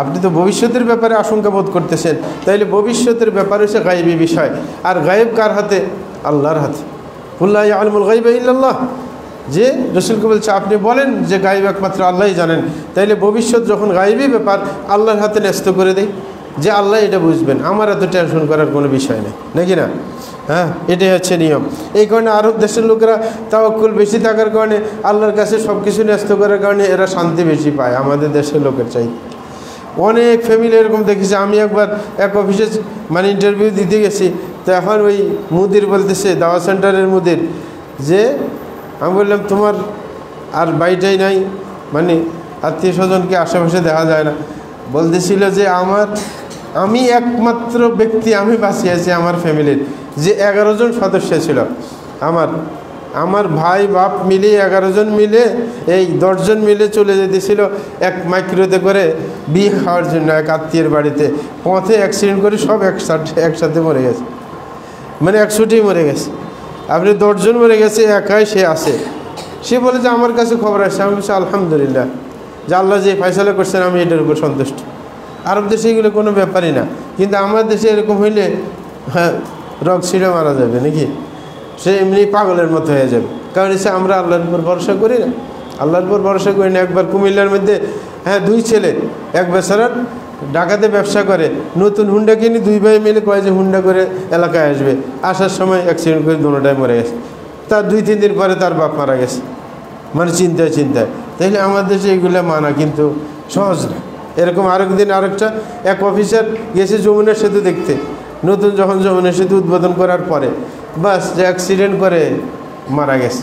আপনি তো ভবিষ্যতের ব্যাপারে আশঙ্কা বোধ করতেছেন, তাইলে ভবিষ্যতের ব্যাপার হচ্ছে গায়েবী বিষয়। আর গায়েব কার হাতে? আল্লাহর হাতে। কুল্লা ইয়ালামুল গায়বা ইল্লাল্লাহ, যে রসুলকে বলছে আপনি বলেন যে গায়েব একমাত্র আল্লাহই জানেন। তাইলে ভবিষ্যৎ যখন গায়েবী ব্যাপার আল্লাহর হাতে ন্যস্ত করে দেয়, যে আল্লাহ এটা বুঝবেন, আমার এত টেনশন করার কোনো বিষয় নেই, নাকি না? হ্যাঁ, এটাই হচ্ছে নিয়ম। এই কারণে আরব দেশের লোকেরা তাওয়াক্কুল বেশি থাকার কারণে, আল্লাহর কাছে সব কিছু ন্যস্ত করার কারণে এরা শান্তি বেশি পায় আমাদের দেশের লোকের চাই। অনেক ফ্যামিলি এরকম দেখেছি। আমি একবার এক অফিসে মানে ইন্টারভিউ দিতে গেছি, তো এখন ওই মুদির বলতেছে, দাওয়া সেন্টারের মুদির, যে আমি বললাম তোমার আর বাড়িটাই নাই, মানে আত্মীয় স্বজনকে আশেপাশে দেখা যায় না। বলতেছিল যে আমি একমাত্র ব্যক্তি, আমি বাঁচিয়েছি আমার ফ্যামিলির, যে 11 জন সদস্য ছিল। আমার ভাই বাপ মিলে 11 জন মিলে, এই 10 জন মিলে চলে যেতেছিল এক মাইক্রোতে করে বিয়ে খাওয়ার জন্য এক আত্মীয়ের বাড়িতে। পথে অ্যাক্সিডেন্ট করে সব একসাথে মরে গেছে, মানে 100টি মরে গেছে। আপনি 10 জন মরে গেছে, একাই সে আছে। সে বলে যে আমার কাছে খবর আসছে। আমি বলছি আলহামদুলিল্লাহ, যে আল্লাহ যে ফয়সালা করছেন আমি এটার উপর সন্তুষ্ট। আরব দেশে এগুলো কোনো ব্যাপারই না। কিন্তু আমার দেশে এরকম হইলে, হ্যাঁ, রগ ছিঁড়ে মারা যাবে নাকি, সে এমনি পাগলের মতো হয়ে যাবে। কারণ এসে আমরা আল্লাহর উপর ভরসা করি না, আল্লাহর উপর ভরসা করি না। একবার কুমিল্লার মধ্যে, হ্যাঁ, 2 ছেলে, এক বেচারা ঢাকাতে ব্যবসা করে, নতুন হুন্ডা কিনে 2 ভাই মিলে কয় যে হুন্ডা করে এলাকায় আসবে। আসার সময় অ্যাক্সিডেন্ট করে দুটোটাই মরে গেছে। তার 2-3 দিন পরে তার বাপ মারা গেছে, মানে চিন্তায়। তাইলে আমাদের দেশে এগুলো মানা কিন্তু সহজ না। এরকম আরেকদিন এক অফিসার গেছে যমুনা সেতু দেখতে। নতুন যখন যমুনা সেতু উদ্বোধন করার পরে বাস যে অ্যাক্সিডেন্ট করে মারা গেছে।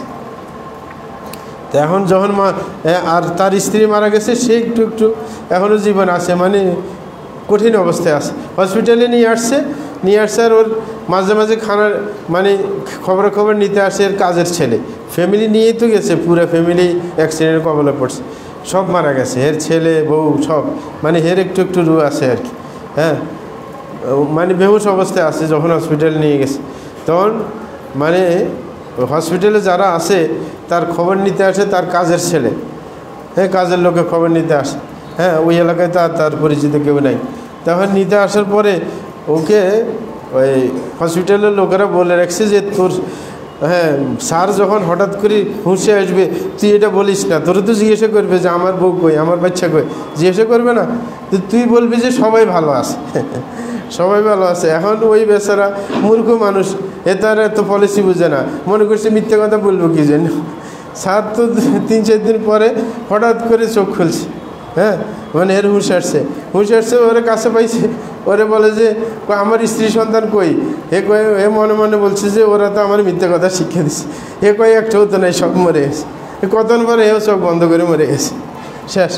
তো এখন যখন আর তার স্ত্রী মারা গেছে, সে একটু এখনও জীবন আছে, মানে কঠিন অবস্থায় আছে। হসপিটালে নিয়ে আসছে আর ওর মাঝে মাঝে খানার মানে খবর নিতে আসে এর কাজের ছেলে। ফ্যামিলি নিয়েই তো গেছে, পুরো ফ্যামিলি অ্যাক্সিডেন্টের কবলে পড়ছে, সব মারা গেছে। এর ছেলে বউ সব, মানে এর একটু রু আছে আর কি। হ্যাঁ, মানে বেহুশ অবস্থায় আছে। যখন হসপিটালে নিয়ে গেছে, তখন মানে হসপিটালে যারা আছে তার খবর নিতে আসে তার কাজের ছেলে। হ্যাঁ, কাজের লোকে খবর নিতে আসে। হ্যাঁ, ওই এলাকায় তার পরিচিত কেউ নাই। তখন নিতে আসার পরে ওকে ওই হসপিটালের লোকেরা বলে রাখছে যে তোর, হ্যাঁ, স্যার যখন হঠাৎ করে হুঁশে আসবে তুই এটা বলিস না। তোর তো জিজ্ঞাসা করবে যে আমার বউ কই, আমার বাচ্চা কই, জিজ্ঞাসা করবে না। তো তুই বলবি যে সবাই ভালো আছে, সবাই ভালো আছে। এখন ওই বেচারা মূর্খ মানুষ, তার এত পলিসি বুঝে না, মনে করছে মিথ্যে কথা বলবো কি জন্য। স্যার তো 3-4 দিন পরে হঠাৎ করে চোখ খুলছে। হ্যাঁ, মানে এর হুঁশ আসছে, ওরে কাছে পাইছে। ওরে বলে যে আমার স্ত্রী সন্তান কই। হে মনে বলছে যে ওরা তো আমার মিথ্যে কথা শিক্ষা দিচ্ছে। একটাও তো নাই, সব মরে গেছে। কতক্ষণ পরে এও চোখ বন্ধ করে মরে গেছে, শেষ।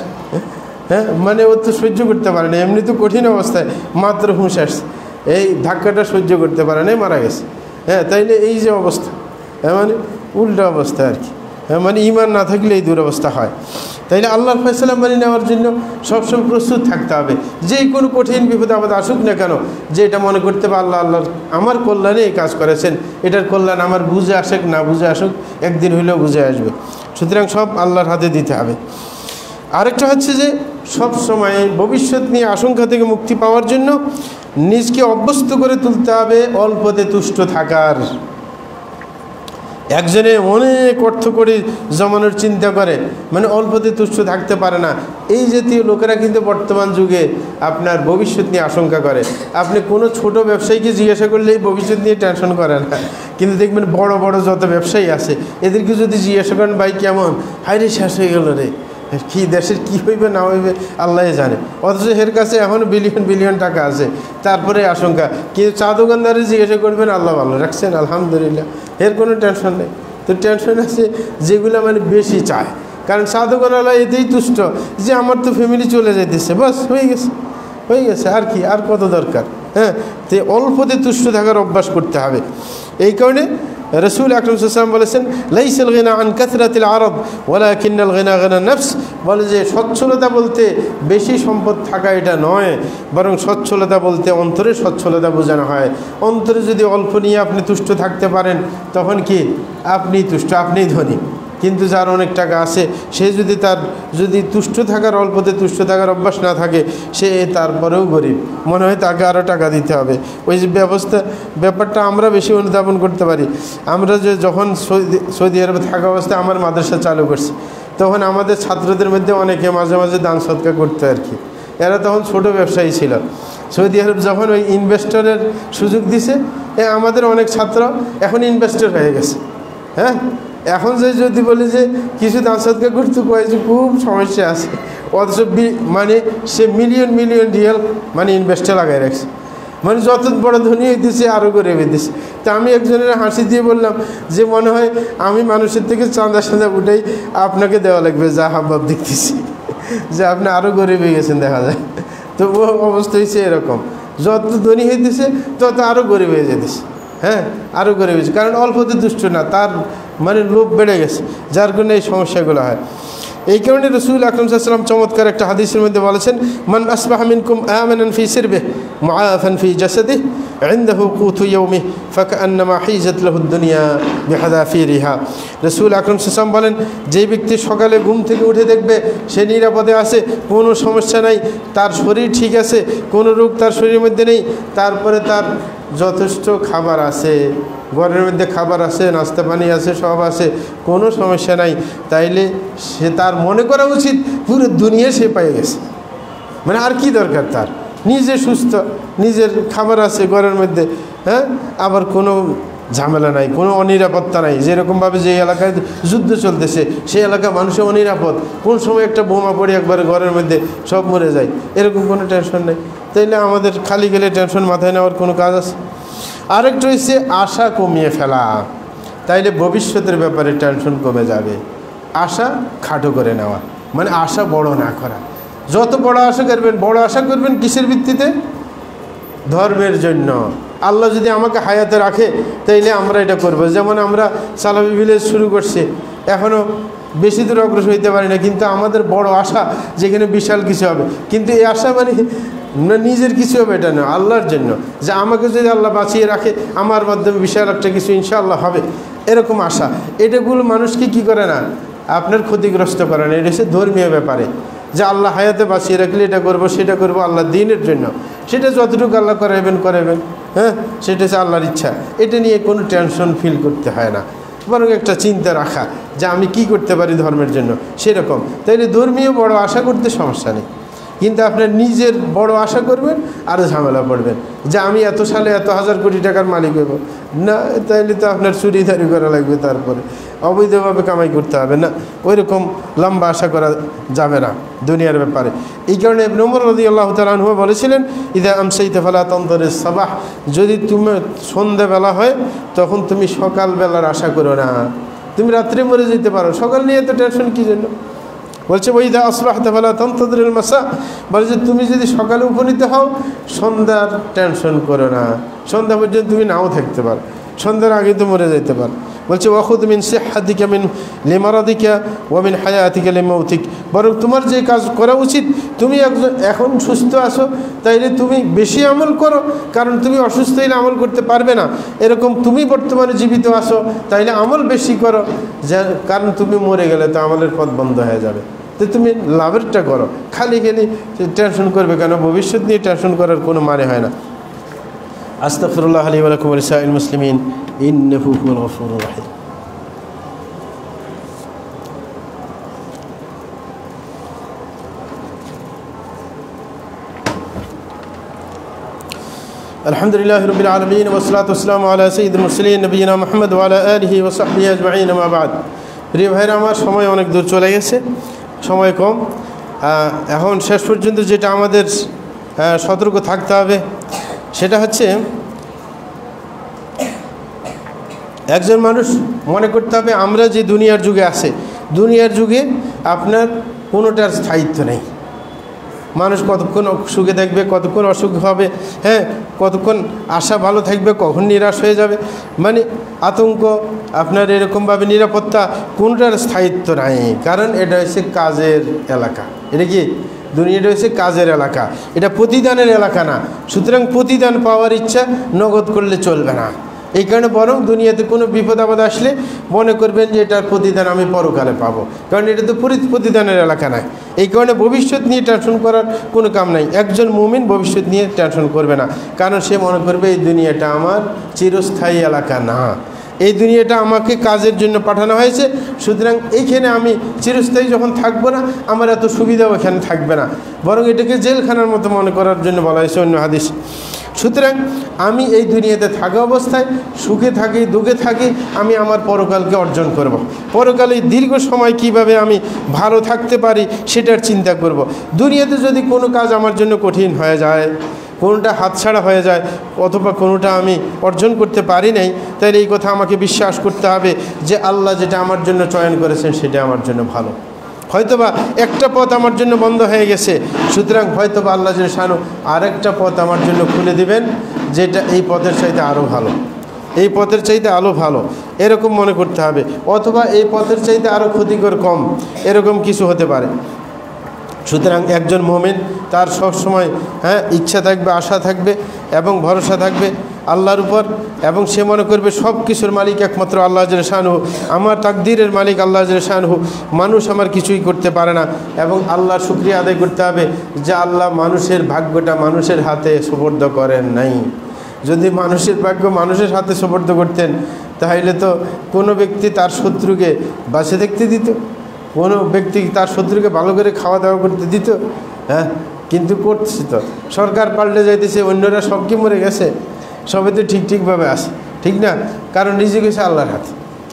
হ্যাঁ, মানে ও তো সহ্য করতে পারে না, এমনি তো কঠিন অবস্থায়, মাত্র হুঁশ আসছে, এই ধাক্কাটা সহ্য করতে পারে না, মারা গেছে। হ্যাঁ, তাইলে এই যে অবস্থা, মানে উল্টা অবস্থা আর কি। হ্যাঁ, মানে ঈমান না থাকলে এই দুরবস্থা হয়। তাইলে আল্লাহর ফয়সালা মানে নেওয়ার জন্য সবসময় প্রস্তুত থাকতে হবে। যে কোনো কঠিন বিপদ আপদ আসুক না কেন, যে এটা মনে করতে হবে আল্লাহর আমার কল্যাণে এই কাজ করেছেন, এটার কল্যাণ আমার বুঝে আসুক না বুঝে আসুক, একদিন হইলেও বুঝে আসবে। সুতরাং সব আল্লাহর হাতে দিতে হবে। আরেকটা হচ্ছে যে সব সময় ভবিষ্যৎ নিয়ে আশঙ্কা থেকে মুক্তি পাওয়ার জন্য নিজকে অভ্যস্ত করে তুলতে হবে অল্পতে তুষ্ট থাকার। একজনে অনেক অর্থ করে জমানোর চিন্তা করে, মানে অল্পতে তুষ্ট থাকতে পারে না। এই জাতীয় লোকেরা কিন্তু বর্তমান যুগে আপনার ভবিষ্যৎ নিয়ে আশঙ্কা করে। আপনি কোনো ছোট ব্যবসায়ীকে জিজ্ঞাসা করলে এই ভবিষ্যৎ নিয়ে টেনশন করে না, কিন্তু দেখবেন বড় বড় যত ব্যবসায়ী আছে এদেরকে যদি জিজ্ঞাসা করেন ভাই কেমন, হায় রে শেষ হয়ে গেল রে, কি দেশের কি হইবে না হইবে আল্লাহ জানে, অথচ এর কাছে এখনও বিলিয়ন বিলিয়ন টাকা আছে, তারপরে আশঙ্কা। কিন্তু চা দোকানদারে জিজ্ঞাসা করবেন আল্লাহ ভালো রাখছেন আলহামদুলিল্লাহ, এর কোনো টেনশন নেই। তো টেনশন আছে যেগুলো মানে বেশি চায়, কারণ চা দোকানওয়ালা এতেই তুষ্ট যে আমার তো ফ্যামিলি চলে যাইতেছে, বাস হয়ে গেছে আর কি, আর কত দরকার। হ্যাঁ, তো অল্পতে তুষ্ট থাকার অভ্যাস করতে হবে। এই কারণে রসুল আকরাম সাল্লাল্লাহু আলাইহি ওয়াসাল্লাম বলেছেন লাইসাল গিনা আন কাসরাতিল আরদ ওয়ালাকিন্নাল গিনা গিনা নফস, বলে যে সচ্ছলতা বলতে বেশি সম্পদ থাকা এটা নয়, বরং সচ্ছলতা বলতে অন্তরে সচ্ছলতা বোঝানো হয়। অন্তরে যদি অল্প নিয়ে আপনি তুষ্ট থাকতে পারেন তখন কি আপনি তুষ্ট, আপনিই ধনী। কিন্তু যার অনেক টাকা আছে সে যদি তুষ্ট থাকার, অল্পতে তুষ্ট থাকার অভ্যাস না থাকে, সে তারপরেও গরিব, মনে হয় তাকে আরও টাকা দিতে হবে। ওই যে ব্যাপারটা আমরা বেশি অনুধাবন করতে পারি। আমরা যে যখন সৌদি আরবে থাকা অবস্থায় আমার মাদ্রাসা চালু করছি, তখন আমাদের ছাত্রদের মধ্যে অনেকে মাঝে মাঝে দান সৎকার করতে আর কি, এরা তখন ছোট ব্যবসায়ী ছিল। সৌদি আরব যখন ওই ইনভেস্টরের সুযোগ দিছে, আমাদের অনেক ছাত্র এখন ইনভেস্টর হয়ে গেছে। হ্যাঁ, এখন যদি বলি যে কিছু দান সৎকার করতে কয়েছে খুব সমস্যা আছে, অথচ মানে সে মিলিয়ন মিলিয়ন রিয়াল মানে ইনভেস্টে লাগাই রাখছে, মানে যত বড় ধনী হইতেছে আরও করে বেঁধেছে। তা আমি একজনের হাসি দিয়ে বললাম যে মনে হয় আমি মানুষের থেকে চাঁদা সাঁদা উঠেই আপনাকে দেওয়া লাগবে, যা হাবভাব দেখতেছি যে আপনি আরও গরিব হয়ে গেছেন দেখা যায়। তো ও অবস্থা হয়েছে এরকম, যত ধনী হইতেছে তত আরও গরিব হয়ে যেতেছে। হ্যাঁ, আরও গরিব হয়েছে, কারণ অল্পতে দুষ্ট না, তার মানে লোভ বেড়ে গেছে, যার কারণে এই সমস্যাগুলো হয়। এই কারণে রাসূল আকরাম সাল্লাল্লাহু আলাইহি ওয়াসাল্লাম চমৎকার একটা হাদিসের মধ্যে বলেছেন মান আসবাহা মিনকুম আমানান ফি সিরবিহি মুআফান ফি জাসাদিহি ইনদাহু কুতু ইয়াউমিহি ফাকান্নামা হিজাত লাহু দুনিয়া বিহাদাফিরিহা। রাসূল আকরাম সাল্লাল্লাহু আলাইহি ওয়াসাল্লাম বলেন, যে ব্যক্তি সকালে ঘুম থেকে উঠে দেখবে সে নিরাপদে আছে, কোনো সমস্যা নাই, তার শরীর ঠিক আছে, কোনো রোগ তার শরীরের মধ্যে নেই, তারপরে তার যথেষ্ট খাবার আছে, ঘরের মধ্যে খাবার আছে, নাস্তা পানি আছে, সব আছে, কোনো সমস্যা নাই, তাইলে সে তার মনে করা উচিত পুরো দুনিয়া সে পেয়ে গেছে, মানে আর কি দরকার তার, নিজে সুস্থ, নিজের খাবার আছে ঘরের মধ্যে। হ্যাঁ, আবার কোনো ঝামেলা নাই, কোনো অনিরাপত্তা নাই। যেরকমভাবে যে এলাকায় যুদ্ধ চলতেছে সেই এলাকা মানুষের অনিরাপদ, কোন সময় একটা বোমা পড়ে একবারে ঘরের মধ্যে সব মরে যায়, এরকম কোনো টেনশন নেই। তাইলে আমাদের খালি গেলে টেনশন মাথায় নেওয়ার কোনো কাজ আছে? আরেকটা হচ্ছে আশা কমিয়ে ফেলা, তাইলে ভবিষ্যতের ব্যাপারে টেনশন কমে যাবে। আশা খাটো করে নেওয়া, মানে আশা বড় না করা। যত বড় আশা করবেন কিসের ভিত্তিতে? ধর্মের জন্য। আল্লাহ যদি আমাকে হায়াতে রাখে তাইলে আমরা এটা করব। যেমন আমরা সালাফি ভিলেজ শুরু করছি, এখনও বেশি দূর অগ্রসর হইতে পারি না, কিন্তু আমাদের বড় আশা যেখানে বিশাল কিছু হবে। কিন্তু এই আশা মানে নিজের কিছু হবে এটা না, আল্লাহর জন্য, যে আমাকে যদি আল্লাহ বাঁচিয়ে রাখে আমার মাধ্যমে বিশাল একটা কিছু ইনশাআল্লাহ হবে, এরকম আশা। এটাগুলো মানুষকে কি করে না, আপনার ক্ষতিগ্রস্ত করে না। এটা হচ্ছে ধর্মীয় ব্যাপারে, যে আল্লাহ হায়াতে বাঁচিয়ে রাখলে এটা করব সেটা করব আল্লাহ দিনের জন্য, সেটা যতটুকু আল্লাহ করাবেন। হ্যাঁ, সেটা হচ্ছে আল্লাহর ইচ্ছা। এটা নিয়ে কোনো টেনশন ফিল করতে হয় না, বরং একটা চিন্তা রাখা যে আমি কি করতে পারি ধর্মের জন্য, সেরকম। তাইলে ধর্মীয় বড় আশা করতে সমস্যা নেই, কিন্তু আপনার নিজের বড় আশা করবেন আরও ঝামেলা পড়বেন, যে আমি এত সালে এত হাজার কোটি টাকার মালিক হইব না, তাইলে তো আপনার চুরিদারি করা লাগবে, তারপরে অবৈধভাবে কামাই করতে হবে না, ওইরকম লম্বা আশা করা যাবে না দুনিয়ার ব্যাপারে। এই কারণে ইবনে উমর রাদিয়াল্লাহু তাআলা আনহু বলেছিলেন ইযা আমসাইতা ফালা তানতারিস সাবাহ, যদি তুমি সন্ধ্যাবেলা হয় তখন তুমি সকালবেলার আশা করো না, তুমি রাত্রে মরে যেতে পারো, সকাল নিয়ে এত টেনশন কী জন্য? বলছে ওইদা আসবাহতা ফালা তানতাদিরুল মাসা, বলে যে তুমি যদি সকালে উপনীত হও সন্ধ্যার টেনশন করো না, সন্ধ্যা পর্যন্ত তুমি নাও থাকতে পারো, সন্ধ্যার আগে তো মরে যেতে পারো। বলছে ওয়াখুদ মিন সিহহাতিকা মিন লিমারাদিকা ওয়া মিন হায়াতিকা লিমাউতিক, বরং তোমার যে কাজ করা উচিত, তুমি এখন সুস্থ আছো তাইলে তুমি বেশি আমল করো, কারণ তুমি অসুস্থ হইলে আমল করতে পারবে না। এরকম তুমি বর্তমানে জীবিত আছো তাইলে আমল বেশি করো, কারণ তুমি মরে গেলে তো আমলের পথ বন্ধ হয়ে যাবে। তো তুমি লাভেরটা করো, খালি টেনশন করবে কেন? ভবিষ্যৎ নিয়ে টেনশন করার কোনো মানে হয় না। আস্তাগফিরুল্লাহ লি ওয়া লাকুম ওয়া লিসাইরিল মুসলিমিন ইন্নাহু হুয়াল গফুরুর রহিম। আলহামদুলিল্লাহি রাব্বিল আলামিন ওয়া সলাতু ওয়া সালামু আলা সাইয়্যিদিল মুরসালিন নবিয়িনা মুহাম্মদ ওয়া আলা আলিহি ওয়া সাহবিহি আজমাইন, আম্মা বা'দ। প্রিয় ভাইরা আমার, সময় অনেক দূর চলে গেছে, সময় কম। এখন শেষ পর্যন্ত যেটা আমাদের সতর্ক থাকতে হবে সেটা হচ্ছে, একজন মানুষ মনে করতে হবে আমরা যে দুনিয়ার যুগে আছে, দুনিয়ার যুগে আপনার কোনোটার স্থায়িত্ব নেই। মানুষ কতক্ষণ সুখে থাকবে, কতক্ষণ অসুখ হবে, কতক্ষণ আশা ভালো থাকবে, কখন নিরাশ হয়ে যাবে, মানে আতঙ্ক, আপনার এরকমভাবে নিরাপত্তা, কোনটার স্থায়িত্ব নাই। কারণ এটা হচ্ছে কাজের এলাকা। এটা কি দুনিয়াটা হচ্ছে কাজের এলাকা, এটা প্রতিদানের এলাকা না। সুতরাং প্রতিদান পাওয়ার ইচ্ছা নগদ করলে চলবে না। এই কারণে বরং দুনিয়াতে কোনো বিপদ আপদ আসলে মনে করবেন যে এটার প্রতিদান আমি পরকালে পাবো, কারণ এটা তো প্রতিদানের এলাকা নয়। এই কারণে ভবিষ্যৎ নিয়ে টেনশন করার কোনো কাম নাই। একজন মুমিন ভবিষ্যৎ নিয়ে টেনশন করবে না, কারণ সে মনে করবে এই দুনিয়াটা আমার চিরস্থায়ী এলাকা না, এই দুনিয়াটা আমাকে কাজের জন্য পাঠানো হয়েছে। সুতরাং এইখানে আমি চিরস্থায়ী যখন থাকবো না, আমার এত সুবিধাও এখানে থাকবে না, বরং এটাকে জেলখানার মতো মনে করার জন্য বলা হয়েছে অন্য হাদিস। সুতরাং আমি এই দুনিয়াতে থাকা অবস্থায় সুখে থাকি দুঃখে থাকি, আমি আমার পরকালকে অর্জন করব। পরকালে দীর্ঘ সময় কিভাবে আমি ভালো থাকতে পারি সেটার চিন্তা করব। দুনিয়াতে যদি কোনো কাজ আমার জন্য কঠিন হয়ে যায়, কোনোটা হাতছাড়া হয়ে যায়, অথবা কোনোটা আমি অর্জন করতে পারি নাই, তাহলে এই কথা আমাকে বিশ্বাস করতে হবে যে আল্লাহ যেটা আমার জন্য চয়ন করেছেন সেটা আমার জন্য ভালো। হয়তোবা একটা পথ আমার জন্য বন্ধ হয়ে গেছে, সুতরাং হয়তোবা আল্লাহ শানু আরেকটা পথ আমার জন্য খুলে দিবেন, যেটা এই পথের চাইতে আরও ভালো, এই পথের চাইতে আরও ভালো, এরকম মনে করতে হবে। অথবা এই পথের চাইতে আরও ক্ষতিকর কম, এরকম কিছু হতে পারে। সুতরাং একজন মুমিন তার সবসময় ইচ্ছা থাকবে, আশা থাকবে এবং ভরসা থাকবে আল্লাহর উপর, এবং সে মনে করবে সব কিছুর মালিক একমাত্র আল্লাহ জলে শানহু, আমার তাকদীরের মালিক আল্লাহ জলে শানহু, মানুষ আমার কিছুই করতে পারে না। এবং আল্লাহর শুকরিয়া আদায় করতে হবে যে আল্লাহ মানুষের ভাগ্যটা মানুষের হাতে সুপর্দ করেন নাই। যদি মানুষের ভাগ্য মানুষের হাতে সুপর্দ করতেন, তাহলে তো কোনো ব্যক্তি তার শত্রুকে বাঁচে দেখতে দিত, কোনো ব্যক্তি তার শত্রুকে ভালো করে খাওয়া দাওয়া করতে দিত, কিন্তু করছে তো। সরকার পাল্টে যাইতেছে, অন্যরা সব কি মরে গেছে, সবে তো ঠিকভাবে আসে, ঠিক না? কারণ নিজে গেছে আল্লাহর হাতে।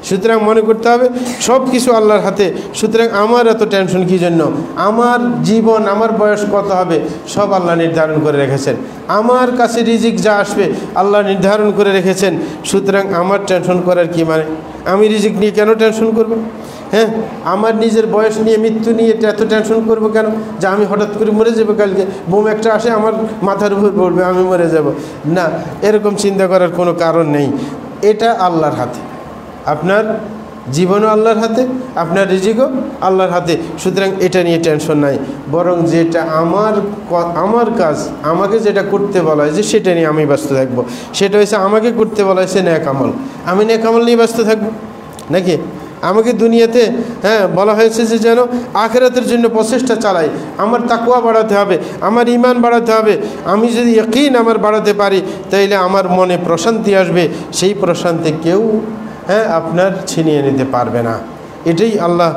সুতরাং মনে করতে হবে সব কিছু আল্লাহর হাতে। সুতরাং আমার এত টেনশন কী জন্য? আমার জীবন, আমার বয়স কত হবে সব আল্লাহ নির্ধারণ করে রেখেছেন। আমার কাছে রিজিক যা আসবে আল্লাহ নির্ধারণ করে রেখেছেন। সুতরাং আমার টেনশন করার কি মানে? আমি রিজিক নিয়ে কেন টেনশন করব? আমার নিজের বয়স নিয়ে, মৃত্যু নিয়ে এত টেনশন করব কেন? যে আমি হঠাৎ করে মরে যাবো, কালকে বোম একটা আসে আমার মাথার উপর পড়বে, আমি মরে যাব না, এরকম চিন্তা করার কোনো কারণ নেই। এটা আল্লাহর হাতে, আপনার জীবনও আল্লাহর হাতে, আপনার রিজিকও আল্লাহর হাতে। সুতরাং এটা নিয়ে টেনশন নাই, বরং যেটা আমার কাজ, আমাকে যেটা করতে বলা হয়েছে সেটা নিয়ে আমি ব্যস্ত থাকবো। সেটা হচ্ছে আমাকে করতে বলা হয়েছে নেক আমল, আমি নেক আমল নিয়ে ব্যস্ত থাকবো নাকি? আমাকে দুনিয়াতে বলা হয়েছে যে যেন আখিরাতের জন্য প্রচেষ্টা চালাই, আমার তাকওয়া বাড়াতে হবে, আমার ঈমান বাড়াতে হবে। আমি যদি ইয়াকিন আমার বাড়াতে পারি, তাইলে আমার মনে প্রশান্তি আসবে, সেই প্রশান্তি কেউ আপনার ছিনিয়ে নিতে পারবে না। এটাই আল্লাহ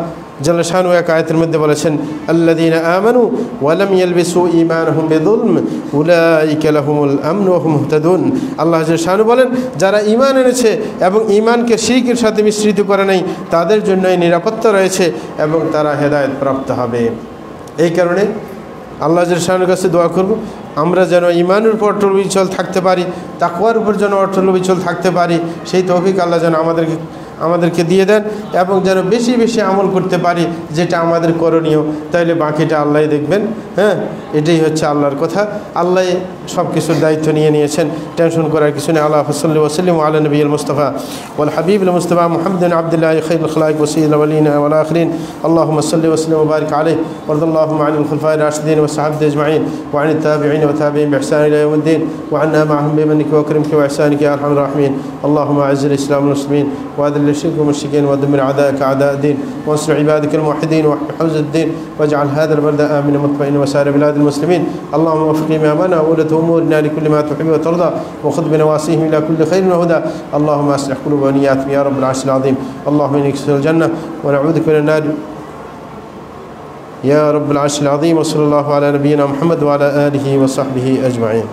জাল্লা শানহু এক আয়াতের মধ্যে বলেছেন, আল্লাযীনা আমানু ওয়া লাম ইয়ালবিসু ঈমানাহুম বিযুলম উলাইকা লাহুমুল আমনু ওয়া হুম মুহতাদুন। আল্লাহ জাল্লা শানহু বলেন, যারা ঈমান এনেছে এবং ঈমানকে শিরকের সাথে মিশ্রিত করে নাই, তাদের জন্যই নিরাপত্তা রয়েছে এবং তারা হেদায়েত প্রাপ্ত হবে। এই কারণে আল্লাহ জাল্লা শানহুর কাছে দোয়া করব, আমরা যেন ঈমানের উপর অটল বিচল থাকতে পারি, তাকওয়ার উপর যেন অটল বিচল থাকতে পারি, সেই তৌফিক আল্লাহ যেন আমাদেরকে দিয়ে দেন, এবং যেন বেশি বেশি আমল করতে পারি যেটা আমাদের করণীয়। তাইলে বাকিটা আল্লাহ দেখবেন। এটাই হচ্ছে আল্লাহর কথা। আল্লাহ সব কিছুর দায়িত্ব নিয়ে নিয়েছেন, টেনশন করার কিছু নেই। আল্লাহ সাল্লি ওয়া সাল্লিম আলা নবিয়িল মুস্তাফা ওয়াল হাবিবিল মুস্তাফা মুহাম্মাদিন আবদুল্লাহি খায়রুল খালাইক ওয়া সাইয়্যিদুল আউয়ালিন ওয়াল আখিরিন। আল্লাহুম্মা সাল্লি ওয়া সাল্লিম ওয়া বারিক আলাইহি ওয়ারদাল্লাহু আনিল খুলাফায়ে রাশিদিন ওয়া সাহাবাতি আজমাইন ওয়া আনিত তাবিঈন ওয়া তাবিঈন বিইহসান ইলা ইয়াউমিদ্দিন ওয়া আন্না মা'আহুম বিমানিকা ওয়া কারমিকা ওয়া ইহসানিকা ইয়া আরহামার রাহিমিন। আল্লাহুম্মা আ'ইজ্জিল ইসলাম ওয়াল মুসলিমিন ওয়া আদিল্ল الشرك والمشركين ودمر أعداءك أعداء الدين وانصر عبادك الموحدين واحمِ حوزة الدين واجعل هذا البلد آمنا مطمئنا وسائر بلاد المسلمين. اللهم وفق إمامنا وولاة أمورنا لكل ما تحب وترضى وخذ بنواصيهم إلى كل خير وهدى. اللهم أصلح قلوب ونياتهم يا رب العرش العظيم. اللهم إنك تدخل الجنة ونعوذ بك من النار يا رب العرش العظيم. وصلى الله على نبينا محمد وعلى آله وصحبه أجمعين.